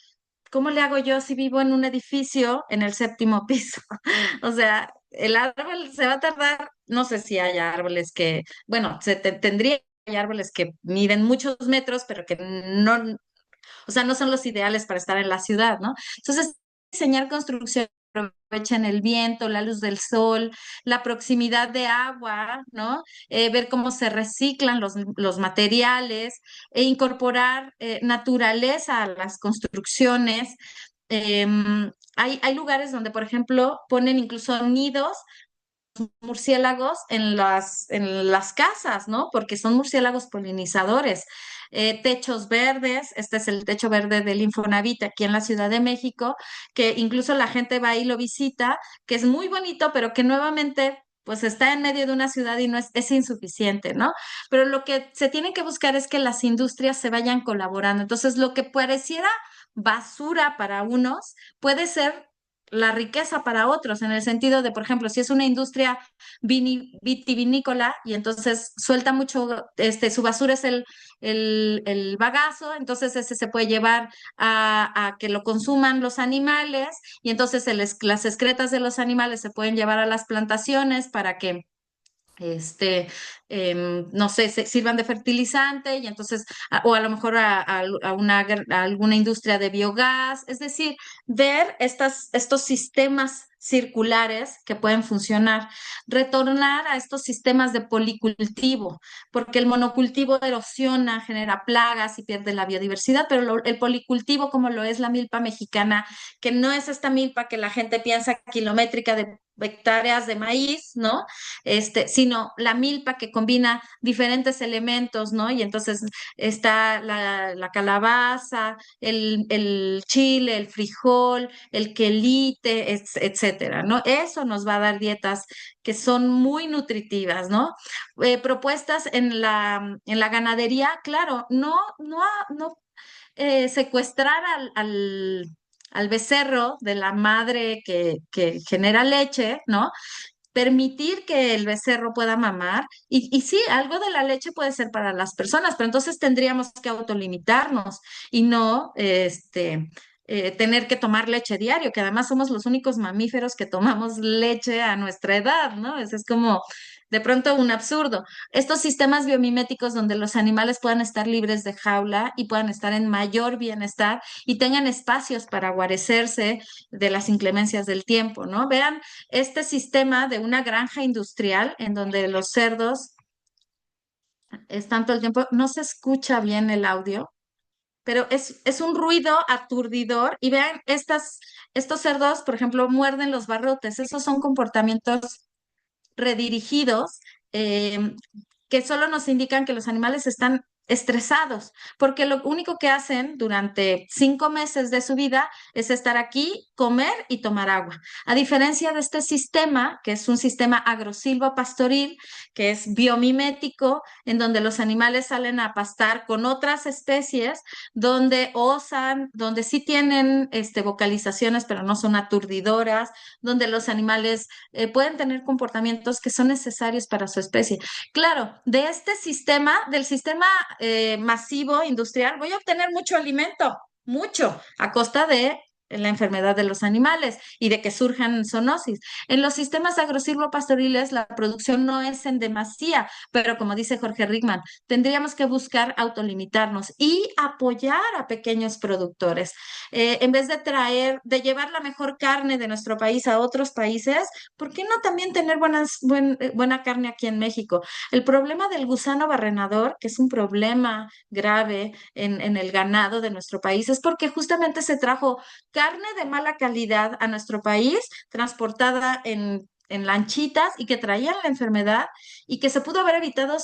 ¿Cómo le hago yo si vivo en un edificio en el séptimo piso? O sea, el árbol se va a tardar, no sé si hay árboles que, bueno, tendría hay árboles que miden muchos metros, pero que no, o sea, no son los ideales para estar en la ciudad, ¿no? Entonces, diseñar construcciones que aprovechen el viento, la luz del sol, la proximidad de agua, ¿no? Ver cómo se reciclan los materiales e incorporar naturaleza a las construcciones. Hay lugares donde, por ejemplo, ponen incluso nidos murciélagos en las casas, ¿no? Porque son murciélagos polinizadores. Techos verdes, este es el techo verde del Infonavit aquí en la Ciudad de México, que incluso la gente va y lo visita, que es muy bonito, pero que nuevamente pues está en medio de una ciudad y no es insuficiente, ¿no? Pero lo que se tiene que buscar es que las industrias se vayan colaborando. Entonces, lo que pareciera basura para unos puede ser la riqueza para otros, en el sentido de, por ejemplo, si es una industria vitivinícola y entonces suelta mucho, su basura es el bagazo, entonces ese se puede llevar a que lo consuman los animales y entonces las excretas de los animales se pueden llevar a las plantaciones para que este, no sé, sirvan de fertilizante y entonces, o a lo mejor a alguna industria de biogás, es decir, ver estos sistemas circulares que pueden funcionar, retornar a estos sistemas de policultivo, porque el monocultivo erosiona, genera plagas y pierde la biodiversidad, pero el policultivo, como lo es la milpa mexicana, que no es esta milpa que la gente piensa kilométrica de hectáreas de maíz, ¿no? Sino la milpa que combina diferentes elementos, ¿no? Y entonces está la calabaza, el chile, el frijol, el quelite, etcétera, ¿no? Eso nos va a dar dietas que son muy nutritivas, ¿no? Propuestas en la ganadería, claro, no secuestrar al becerro de la madre que genera leche, ¿no? Permitir que el becerro pueda mamar. Y sí, algo de la leche puede ser para las personas, pero entonces tendríamos que autolimitarnos y no tener que tomar leche diario, que además somos los únicos mamíferos que tomamos leche a nuestra edad, ¿no? Eso es como de pronto un absurdo. Estos sistemas biomiméticos donde los animales puedan estar libres de jaula y puedan estar en mayor bienestar y tengan espacios para guarecerse de las inclemencias del tiempo, ¿no? Vean este sistema de una granja industrial en donde los cerdos están todo el tiempo, no se escucha bien el audio, pero es un ruido aturdidor y vean, estos cerdos, por ejemplo, muerden los barrotes, esos son comportamientos redirigidos eh, que solo nos indican que los animales están estresados, porque lo único que hacen durante 5 meses de su vida es estar aquí, comer y tomar agua. A diferencia de este sistema, que es un sistema agrosilvopastoril, que es biomimético, en donde los animales salen a pastar con otras especies, donde osan, donde sí tienen vocalizaciones, pero no son aturdidoras, donde los animales pueden tener comportamientos que son necesarios para su especie. Claro, de este sistema, del sistema masivo industrial, voy a obtener mucho alimento, mucho, a costa de la enfermedad de los animales y de que surjan zoonosis. En los sistemas agrosilvopastoriles la producción no es en demasía, pero como dice Jorge Rickman, tendríamos que buscar autolimitarnos y apoyar a pequeños productores. En vez de llevar la mejor carne de nuestro país a otros países, ¿por qué no también tener buena carne aquí en México? El problema del gusano barrenador, que es un problema grave en el ganado de nuestro país, es porque justamente se trajo carne de mala calidad a nuestro país, transportada en en lanchitas y que traían la enfermedad y que se pudo haber evitado,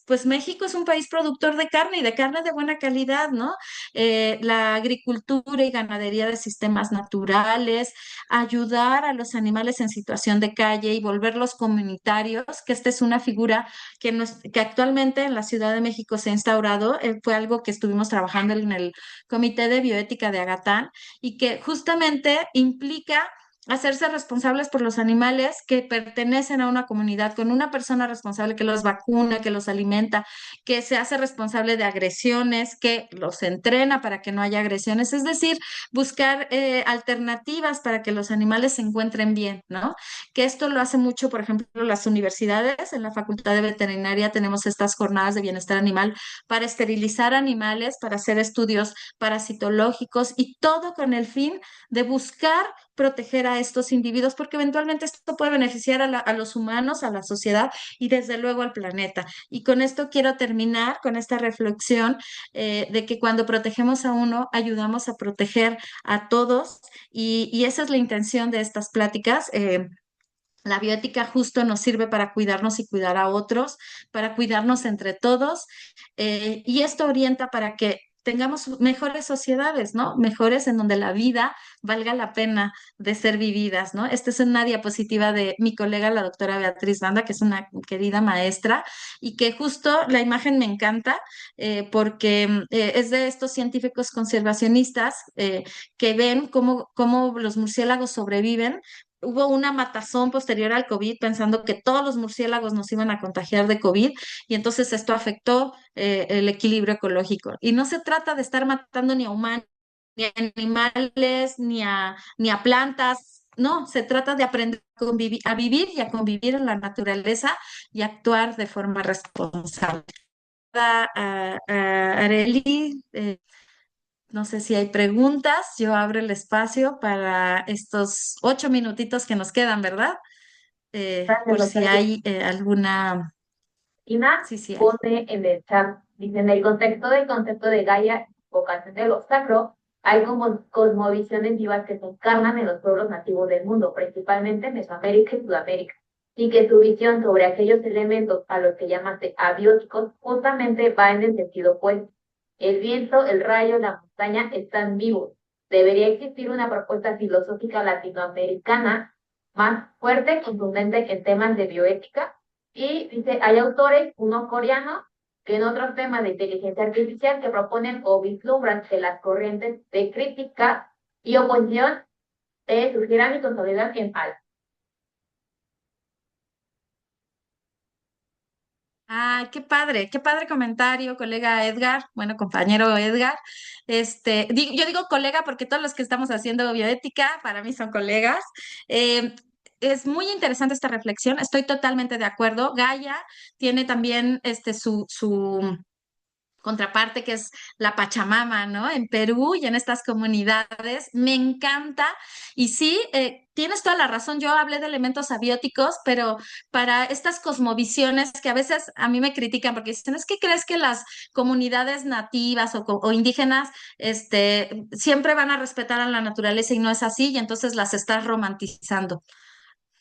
pues México es un país productor de carne y de carne de buena calidad, ¿no? La agricultura y ganadería de sistemas naturales, ayudar a los animales en situación de calle y volverlos comunitarios, que esta es una figura que actualmente en la Ciudad de México se ha instaurado, fue algo que estuvimos trabajando en el Comité de Bioética de Agatán y que justamente implica hacerse responsables por los animales que pertenecen a una comunidad, con una persona responsable que los vacuna, que los alimenta, que se hace responsable de agresiones, que los entrena para que no haya agresiones, es decir, buscar alternativas para que los animales se encuentren bien, ¿no? Que esto lo hace mucho, por ejemplo, las universidades. En la Facultad de Veterinaria tenemos estas jornadas de bienestar animal para esterilizar animales, para hacer estudios parasitológicos y todo con el fin de buscar proteger a estos individuos, porque eventualmente esto puede beneficiar a los humanos, a la sociedad y desde luego al planeta. Y con esto quiero terminar con esta reflexión de que cuando protegemos a uno, ayudamos a proteger a todos y esa es la intención de estas pláticas. La bioética justo nos sirve para cuidarnos y cuidar a otros, para cuidarnos entre todos, y esto orienta para que tengamos mejores sociedades, ¿no? Mejores en donde la vida valga la pena de ser vividas, ¿no? Esta es una diapositiva de mi colega, la doctora Beatriz Banda, que es una querida maestra, y que justo la imagen me encanta porque es de estos científicos conservacionistas que ven cómo los murciélagos sobreviven. Hubo una matazón posterior al COVID pensando que todos los murciélagos nos iban a contagiar de COVID y entonces esto afectó el equilibrio ecológico. Y no se trata de estar matando ni a humanos, ni a animales, ni a plantas. No, se trata de aprender a vivir y a convivir en la naturaleza y actuar de forma responsable. Areli, no sé si hay preguntas, yo abro el espacio para estos 8 minutitos que nos quedan, ¿verdad? Gracias, Por si doctora. hay alguna, Ina sí, sí hay. pone en el chat, dice, en el contexto del concepto de Gaia, vocación de lo sacro, hay como cosmovisiones vivas que se encarnan en los pueblos nativos del mundo, principalmente en Mesoamérica y Sudamérica, y que su visión sobre aquellos elementos a los que llamaste abióticos justamente va en el sentido opuesto. El viento, el rayo, la montaña están vivos. Debería existir una propuesta filosófica latinoamericana más fuerte y contundente en temas de bioética y dice, hay autores, uno coreano, que en otros temas de inteligencia artificial que proponen o vislumbran que las corrientes de crítica y oposición surgirán y consolidan en algo. Ah, qué padre comentario, colega Edgar, bueno, compañero Edgar. Yo digo colega porque todos los que estamos haciendo bioética para mí son colegas. Eh, es muy interesante esta reflexión, estoy totalmente de acuerdo. Gaia tiene también su contraparte que es la Pachamama, ¿no? En Perú y en estas comunidades. Me encanta. Y sí, tienes toda la razón. Yo hablé de elementos abióticos, pero para estas cosmovisiones que a veces a mí me critican porque dicen, es que crees que las comunidades nativas o indígenas siempre van a respetar a la naturaleza y no es así, y entonces las estás romantizando.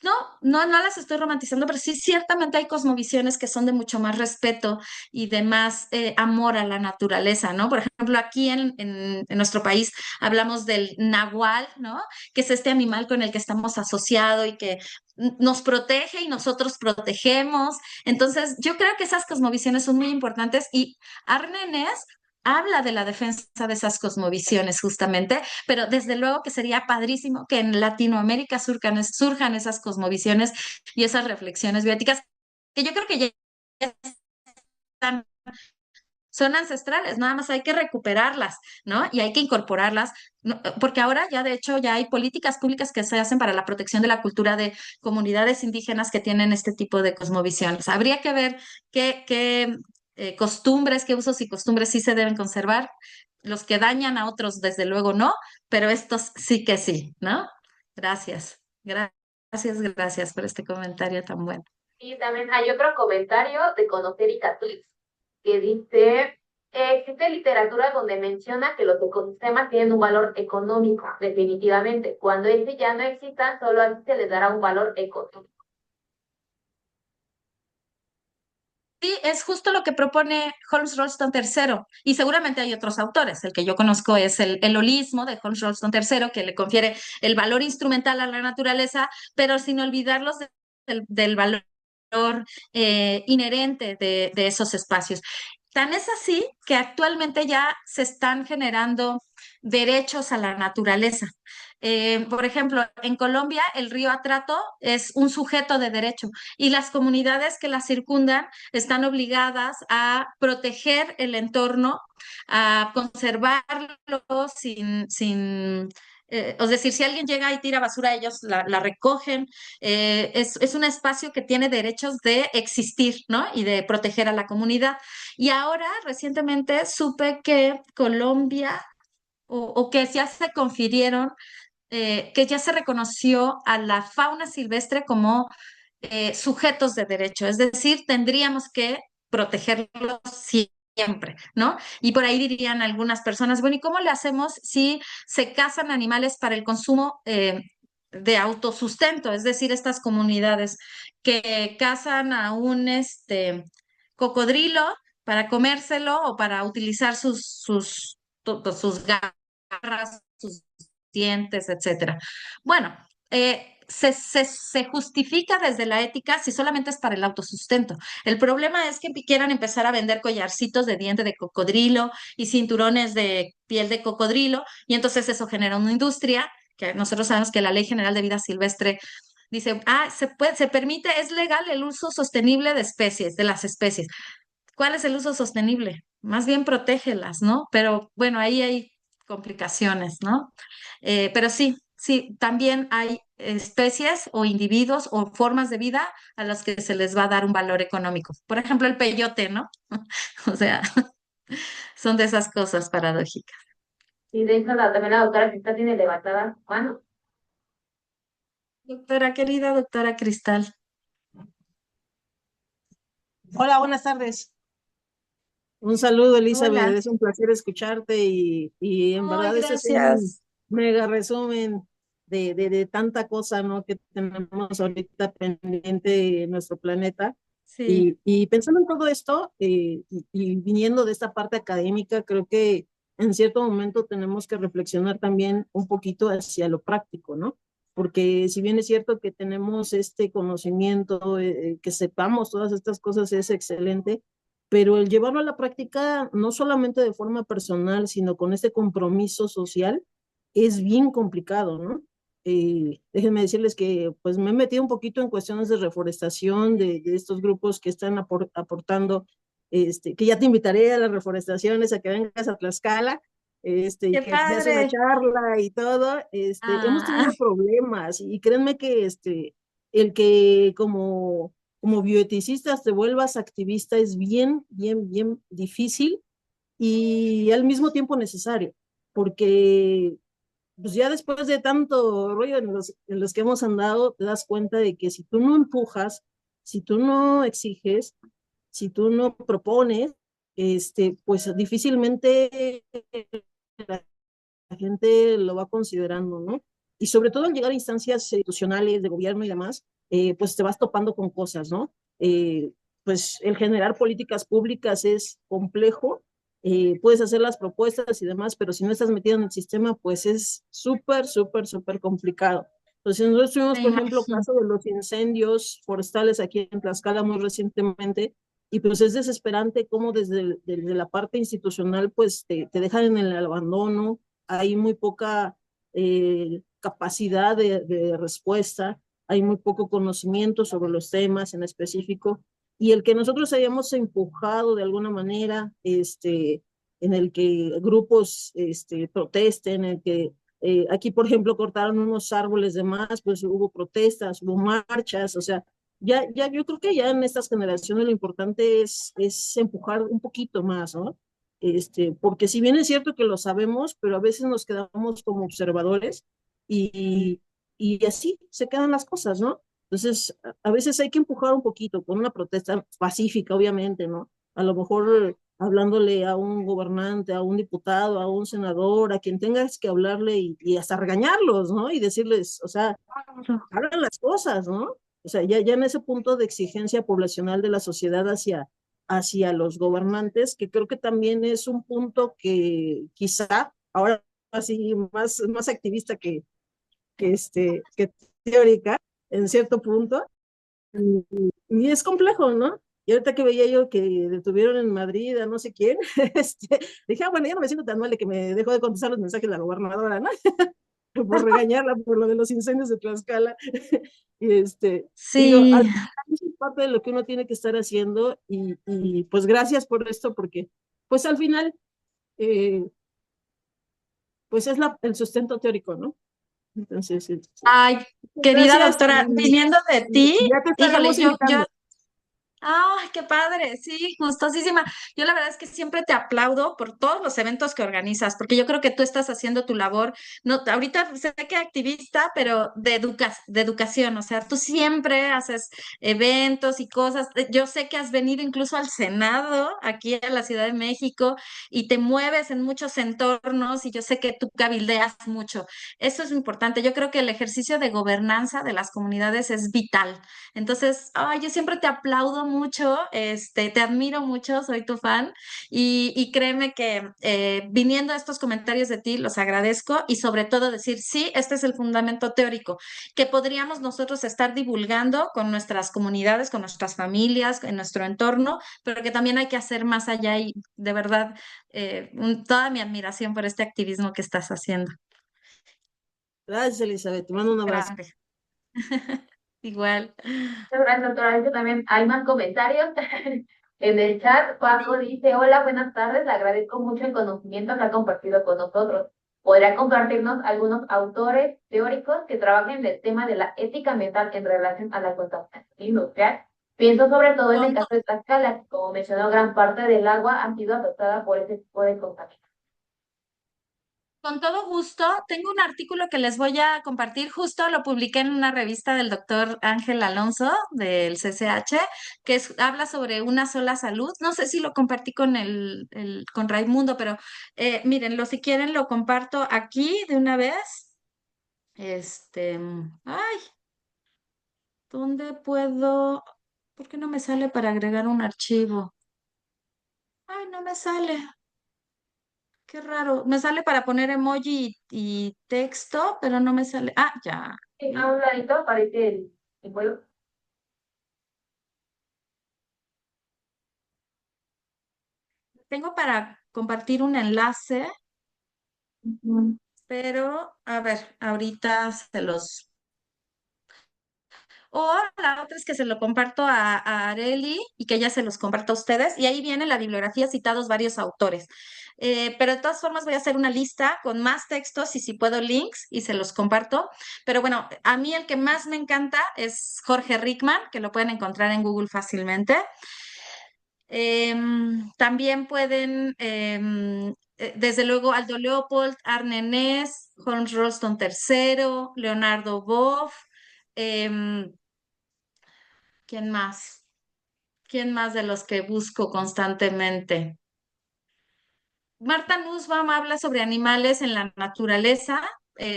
No, no las estoy romantizando, pero sí ciertamente hay cosmovisiones que son de mucho más respeto y de más amor a la naturaleza, ¿no? Por ejemplo, aquí en nuestro país hablamos del nahual, ¿no? Que es este animal con el que estamos asociados y que nos protege y nosotros protegemos. Entonces, yo creo que esas cosmovisiones son muy importantes y Arnenes habla de la defensa de esas cosmovisiones justamente, pero desde luego que sería padrísimo que en Latinoamérica surjan esas cosmovisiones y esas reflexiones bióticas, que yo creo que ya están, son ancestrales, nada más hay que recuperarlas, ¿no? Y hay que incorporarlas, ¿no? Porque ahora ya de hecho ya hay políticas públicas que se hacen para la protección de la cultura de comunidades indígenas que tienen este tipo de cosmovisiones. Habría que ver qué costumbres, qué usos y costumbres sí se deben conservar. Los que dañan a otros, desde luego no, pero estos sí que sí, ¿no? Gracias. Gracias por este comentario tan bueno. Y también hay otro comentario de Conocer y Catlix, que dice, existe literatura donde menciona que los ecosistemas tienen un valor económico, definitivamente. Cuando este ya no exista, solo así se les dará un valor económico. Sí, es justo lo que propone Holmes Rolston III, y seguramente hay otros autores. El que yo conozco es el holismo de Holmes Rolston III, que le confiere el valor instrumental a la naturaleza, pero sin olvidarlos del valor inherente de esos espacios. Tan es así que actualmente ya se están generando derechos a la naturaleza. Por ejemplo, en Colombia el río Atrato es un sujeto de derecho y las comunidades que la circundan están obligadas a proteger el entorno, a conservarlo es decir, si alguien llega y tira basura, ellos la recogen. Es un espacio que tiene derechos de existir, ¿no? Y de proteger a la comunidad. Y ahora, recientemente, supe que Colombia, o que ya se confirieron, que ya se reconoció a la fauna silvestre como sujetos de derecho, es decir, tendríamos que protegerlos siempre, ¿no? Y por ahí dirían algunas personas, bueno, ¿y cómo le hacemos si se cazan animales para el consumo de autosustento? Es decir, estas comunidades que cazan a un cocodrilo para comérselo o para utilizar sus garras, sus dientes, etcétera. Bueno, se justifica desde la ética si solamente es para el autosustento. El problema es que quieran empezar a vender collarcitos de diente de cocodrilo y cinturones de piel de cocodrilo, y entonces eso genera una industria que nosotros sabemos que la Ley General de Vida Silvestre dice, se permite, es legal el uso sostenible de especies, de las especies. ¿Cuál es el uso sostenible? Más bien protégelas, ¿no? Pero bueno, ahí hay complicaciones, ¿no? Pero sí, sí, también hay especies o individuos o formas de vida a las que se les va a dar un valor económico. Por ejemplo, el peyote, ¿no? O sea, son de esas cosas paradójicas. Y de hecho, también la doctora Cristal tiene levantada su mano. Doctora, querida doctora Cristal. Hola, buenas tardes. Un saludo, Elizabeth. Hola. Es un placer escucharte y en Ay, verdad ese es un gracias. mega resumen de tanta cosa, ¿no? Que tenemos ahorita pendiente en nuestro planeta. Sí. Y pensando en todo esto y viniendo de esta parte académica, creo que en cierto momento tenemos que reflexionar también un poquito hacia lo práctico, ¿no? Porque si bien es cierto que tenemos este conocimiento, que sepamos todas estas cosas es excelente, pero el llevarlo a la práctica, no solamente de forma personal, sino con este compromiso social, es bien complicado, ¿no? Déjenme decirles que pues me he metido un poquito en cuestiones de reforestación, de estos grupos que están aportando, que ya te invitaré a las reforestaciones, a que vengas a Tlaxcala, y ¡Qué que des una padre! charla y todo. Hemos Ah, tenido problemas y créanme que el que como bioeticistas te vuelvas activista es bien, bien, bien difícil y al mismo tiempo necesario, porque pues ya después de tanto rollo en los que hemos andado, te das cuenta de que si tú no empujas, si tú no exiges, si tú no propones, pues difícilmente la gente lo va considerando, ¿no? Y sobre todo al llegar a instancias institucionales de gobierno y demás, pues te vas topando con cosas, ¿no? Pues el generar políticas públicas es complejo, puedes hacer las propuestas y demás, pero si no estás metido en el sistema, pues es súper, súper, súper complicado. Entonces, nosotros tuvimos, me por ejemplo, imagino. caso de los incendios forestales aquí en Tlaxcala muy recientemente, y pues es desesperante cómo desde la parte institucional, pues te dejan en el abandono, hay muy poca capacidad de respuesta, hay muy poco conocimiento sobre los temas en específico, y el que nosotros hayamos empujado de alguna manera, en el que grupos protesten, en el que aquí, por ejemplo, cortaron unos árboles de más, pues hubo protestas, hubo marchas, o sea, ya yo creo que ya en estas generaciones lo importante es empujar un poquito más, ¿no? Porque si bien es cierto que lo sabemos, pero a veces nos quedamos como observadores y, y así se quedan las cosas, ¿no? Entonces, a veces hay que empujar un poquito con una protesta pacífica, obviamente, ¿no? A lo mejor hablándole a un gobernante, a un diputado, a un senador, a quien tengas que hablarle y hasta regañarlos, ¿no? Y decirles, o sea, hagan las cosas, ¿no? O sea, ya en ese punto de exigencia poblacional de la sociedad hacia hacia los gobernantes, que creo que también es un punto que quizá ahora así más activista que teórica en cierto punto, y es complejo, ¿no? Y ahorita que veía yo que detuvieron en Madrid a no sé quién, dije, bueno, ya no me siento tan mal de que me dejó de contestar los mensajes de la gobernadora, ¿no? Por regañarla por lo de los incendios de Tlaxcala. Y digo, Sí. al final es parte de lo que uno tiene que estar haciendo y pues gracias por esto porque pues al final eh, pues es el sustento teórico, ¿no? Entonces, Ay, querida gracias doctora, viniendo de y ti, ya te híjole, estaremos yo invitando. ¡ay, qué padre! Sí, gustosísima. Yo la verdad es que siempre te aplaudo por todos los eventos que organizas, porque yo creo que tú estás haciendo tu labor, no, ahorita sé que activista, pero de educación, o sea, tú siempre haces eventos y cosas. Yo sé que has venido incluso al Senado, aquí a la Ciudad de México, y te mueves en muchos entornos, y yo sé que tú cabildeas mucho. Eso es importante. Yo creo que el ejercicio de gobernanza de las comunidades es vital. Entonces, ay, yo siempre te aplaudo mucho, te admiro mucho, soy tu fan y créeme que viniendo a estos comentarios de ti, los agradezco y sobre todo decir, sí, este es el fundamento teórico que podríamos nosotros estar divulgando con nuestras comunidades, con nuestras familias, en nuestro entorno, pero que también hay que hacer más allá y de verdad, toda mi admiración por este activismo que estás haciendo. Gracias, Elizabeth. Te mando un abrazo. Grande. Igual. Muchas gracias, doctora. Yo también hay más comentarios en el chat. Paco dice, hola, buenas tardes. Le agradezco mucho el conocimiento que ha compartido con nosotros. ¿Podría compartirnos algunos autores teóricos que trabajen el tema de la ética ambiental en relación a la contaminación industrial? Pienso sobre todo en el Con caso de Tlaxcala, que como mencionó, gran parte del agua ha sido afectada por ese tipo de contaminación. Con todo gusto, tengo un artículo que les voy a compartir, justo lo publiqué en una revista del doctor Ángel Alonso del CCH, habla sobre una sola salud. No sé si lo compartí con con Raimundo, pero mírenlo, si quieren lo comparto aquí de una vez. Ay, ¿dónde puedo? ¿Por qué no me sale para agregar un archivo? Ay, no me sale. Qué raro. Me sale para poner emoji y texto, pero no me sale. Ah, ya. Sí, a un ladito aparece el vuelo. Tengo para compartir un enlace, Ujú. pero a ver, ahorita se los... O la otra es que se lo comparto a Areli y que ella se los comparta a ustedes. Y ahí viene la bibliografía citados varios autores. Pero de todas formas voy a hacer una lista con más textos y si puedo links y se los comparto. Pero bueno, a mí el que más me encanta es Jorge Rickman, que lo pueden encontrar en Google fácilmente. También pueden, desde luego, Aldo Leopold, Arne Ness, Hans Roston III, Leonardo Boff. em, ¿Quién más? ¿Quién más de los que busco constantemente? Marta Nussbaum habla sobre animales en la naturaleza,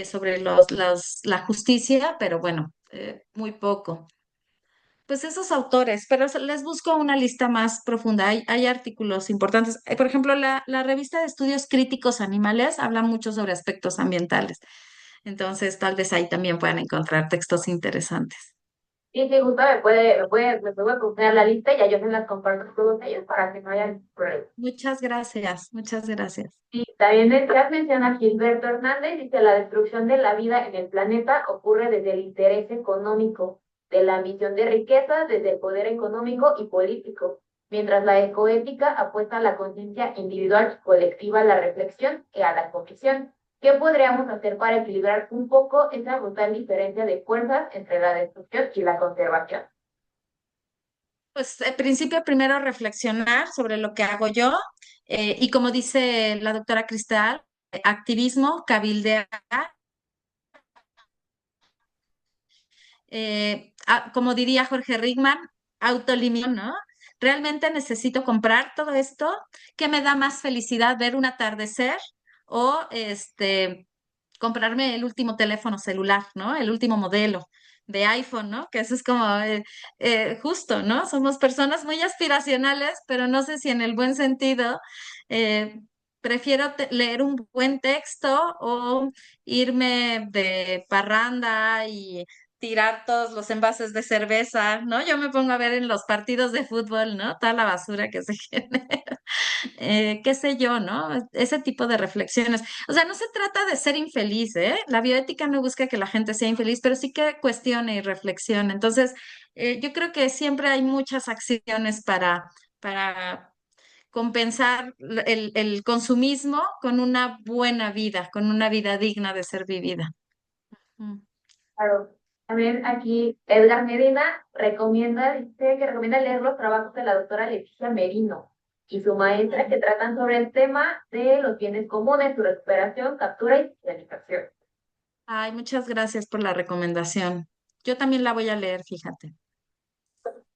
sobre la justicia, pero bueno, muy poco. Pues esos autores, pero les busco una lista más profunda. Hay artículos importantes. Por ejemplo, la revista de estudios críticos animales habla mucho sobre aspectos ambientales. Entonces, tal vez ahí también puedan encontrar textos interesantes. Y si gusta, me puede copiar la lista y ya yo se las comparto a todos ellos para que no haya problema. Muchas gracias, muchas gracias. Y también el chat menciona Gilberto Hernández, dice la destrucción de la vida en el planeta ocurre desde el interés económico, de la ambición de riqueza, desde el poder económico y político, mientras la ecoética apuesta a la conciencia individual y colectiva, a la reflexión y a la comisión. ¿Qué podríamos hacer para equilibrar un poco esa brutal diferencia de fuerzas entre la destrucción y la conservación? Pues en principio primero reflexionar sobre lo que hago yo y como dice la doctora Cristal, activismo, cabildear, como diría Jorge Rickman, autolimitación, ¿no? ¿Realmente necesito comprar todo esto? ¿Qué me da más felicidad ver un atardecer o comprarme el último teléfono celular, ¿no? El último modelo. de iPhone, ¿no? Que eso es como justo, ¿no? Somos personas muy aspiracionales, pero no sé si en el buen sentido. eh, Prefiero leer un buen texto o irme de parranda y tirar todos los envases de cerveza, ¿no? Yo me pongo a ver en los partidos de fútbol, ¿no? Toda la basura que se genera, qué sé yo, ¿no? Ese tipo de reflexiones. O sea, no se trata de ser infeliz, ¿eh? La bioética no busca que la gente sea infeliz, pero sí que cuestione y reflexione. Entonces, yo creo que siempre hay muchas acciones para compensar el consumismo con una buena vida, con una vida digna de ser vivida. Mm. Claro. También aquí Edgar Medina dice que recomienda leer los trabajos de la doctora Leticia Merino y su maestra que tratan sobre el tema de los bienes comunes, su recuperación, captura y socialización. Ay, muchas gracias por la recomendación. Yo también la voy a leer, fíjate.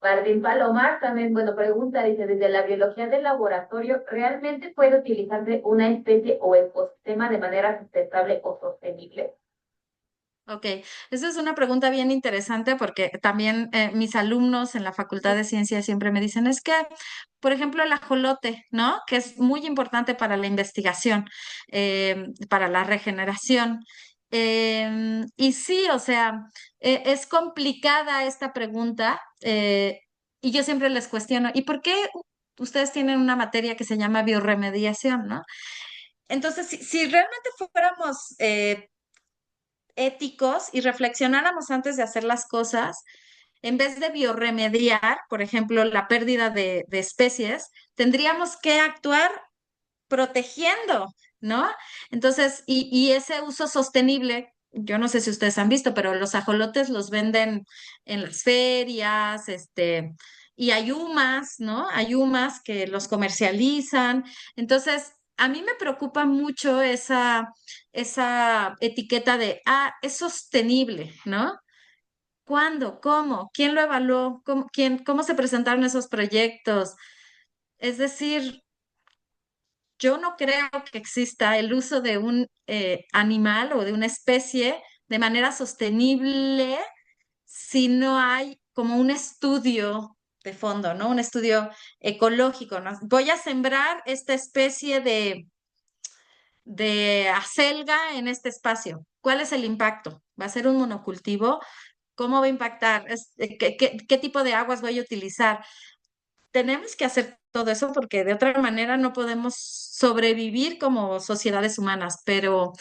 Martín Palomar también, bueno, pregunta, dice, desde la biología del laboratorio, ¿realmente puede utilizarse una especie o ecosistema de manera sustentable o sostenible? Ok, esa es una pregunta bien interesante porque también mis alumnos en la Facultad de Ciencias siempre me dicen, es que, por ejemplo, el ajolote, ¿no? Que es muy importante para la investigación, para la regeneración. Y sí, o sea, es complicada esta pregunta y yo siempre les cuestiono, ¿y por qué ustedes tienen una materia que se llama bioremediación, ¿no? Entonces, si realmente fuéramos éticos y reflexionáramos antes de hacer las cosas, en vez de bioremediar, por ejemplo, la pérdida de especies, tendríamos que actuar protegiendo, ¿no? Entonces, y ese uso sostenible, yo no sé si ustedes han visto, pero los ajolotes los venden en las ferias, y hay humas, ¿no? Hay humas que los comercializan. Entonces, a mí me preocupa mucho esa etiqueta de, es sostenible, ¿no? ¿Cuándo? ¿Cómo? ¿Quién lo evaluó? ¿Cómo se presentaron esos proyectos? Es decir, yo no creo que exista el uso de un animal o de una especie de manera sostenible si no hay como un estudio de fondo, ¿no? Un estudio ecológico, ¿no? Voy a sembrar esta especie de acelga en este espacio. ¿Cuál es el impacto? ¿Va a ser un monocultivo? ¿Cómo va a impactar? ¿Qué tipo de aguas voy a utilizar? Tenemos que hacer todo eso porque de otra manera no podemos sobrevivir como sociedades humanas, pero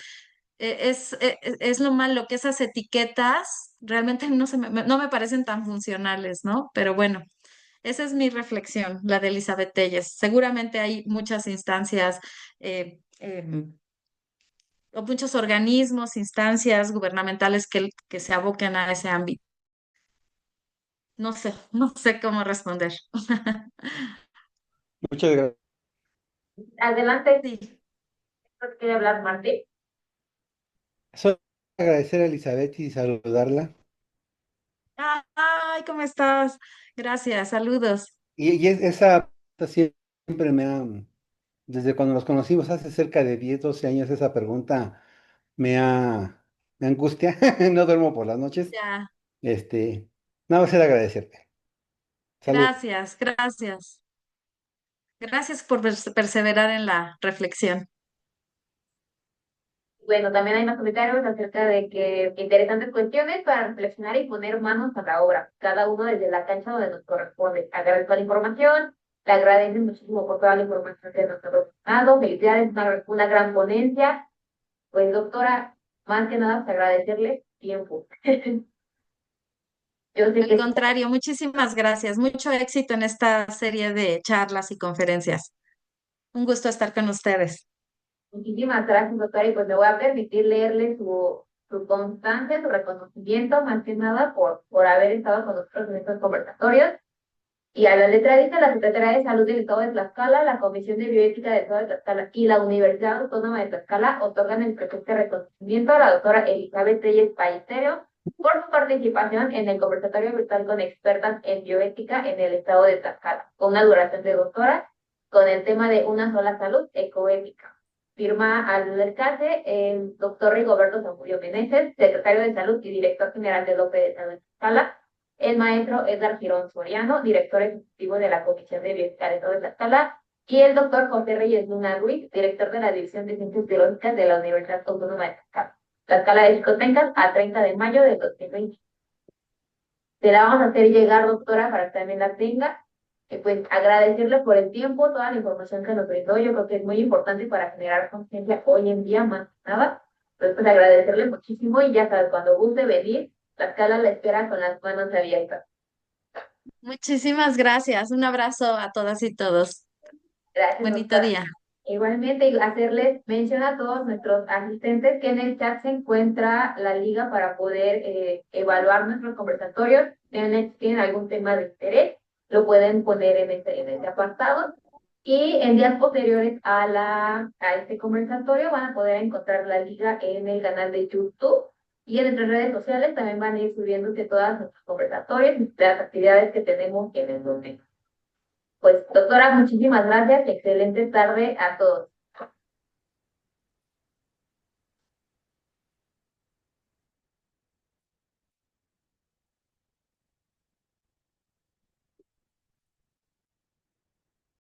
es lo malo que esas etiquetas realmente no me parecen tan funcionales, ¿no? Pero bueno, esa es mi reflexión, la de Elizabeth Telles. Seguramente hay muchas instancias o muchos organismos, instancias gubernamentales que se aboquen a ese ámbito. No sé cómo responder. Muchas gracias. Adelante, Sí. quiere hablar Martín. Solo agradecer a Elizabeth y saludarla. Ay, ¿cómo estás? Gracias, saludos. Esa siempre desde cuando nos conocimos hace cerca de 10 12 años, esa pregunta me angustia. No duermo por las noches. Ya, Nada más era agradecerte. Salud. gracias. Gracias por perseverar en la reflexión. Bueno, también hay más comentarios acerca de que interesantes cuestiones para reflexionar y poner manos a la obra, cada uno desde la cancha donde nos corresponde. Agradezco la información, le agradezco muchísimo por toda la información que nos ha proporcionado. Felicidades, una gran ponencia. Pues, doctora, más que nada, pues, agradecerle tiempo. Yo sé Al que contrario, muchísimas gracias. Mucho éxito en esta serie de charlas y conferencias. Un gusto estar con ustedes. muchísimas gracias, doctora, y pues me voy a permitir leerle su constancia, su reconocimiento, más que nada, por haber estado con nosotros en estos conversatorios. Y a la letra dice la Secretaría de Salud del Estado de Tlaxcala, la Comisión de Bioética del Estado de Tlaxcala y la Universidad Autónoma de Tlaxcala otorgan el presente reconocimiento a la doctora Elizabeth Telles Paistero por su participación en el conversatorio virtual con expertas en bioética en el Estado de Tlaxcala, con una duración de 2 horas, con el tema de una sola salud ecoética. Firma al alcalde el doctor Rigoberto Zamudio Meneses, secretario de Salud y director general del OPE de Salud de Tlaxcala, el maestro Edgar Girón Soriano, director ejecutivo de la Comisión de Bioética de todo Tlaxcala, y el doctor José Reyes Luna Ruiz, director de la División de Ciencias Biológicas de la Universidad Autónoma de Tlaxcala. Tlaxcala de Xicotencas, a 30 de mayo de 2020. Te la vamos a hacer llegar, doctora, para que también la tenga. Pues agradecerle por el tiempo, toda la información que nos brindó. Yo creo que es muy importante para generar conciencia hoy en día, más que nada. Entonces, pues agradecerle muchísimo y ya sabes, cuando guste venir, Tlaxcala la espera con las manos abiertas. Muchísimas gracias. Un abrazo a todas y todos. Gracias, Bonito doctora. día. Igualmente, y hacerles mención a todos nuestros asistentes que en el chat se encuentra la liga para poder evaluar nuestros conversatorios. Tienen algún tema de interés, lo pueden poner en este apartado. Y en días posteriores a este conversatorio van a poder encontrar la liga en el canal de YouTube y en nuestras redes sociales también van a ir subiéndose todas nuestros conversatorios y las actividades que tenemos en el momento. Pues, doctora, muchísimas gracias y excelente tarde a todos.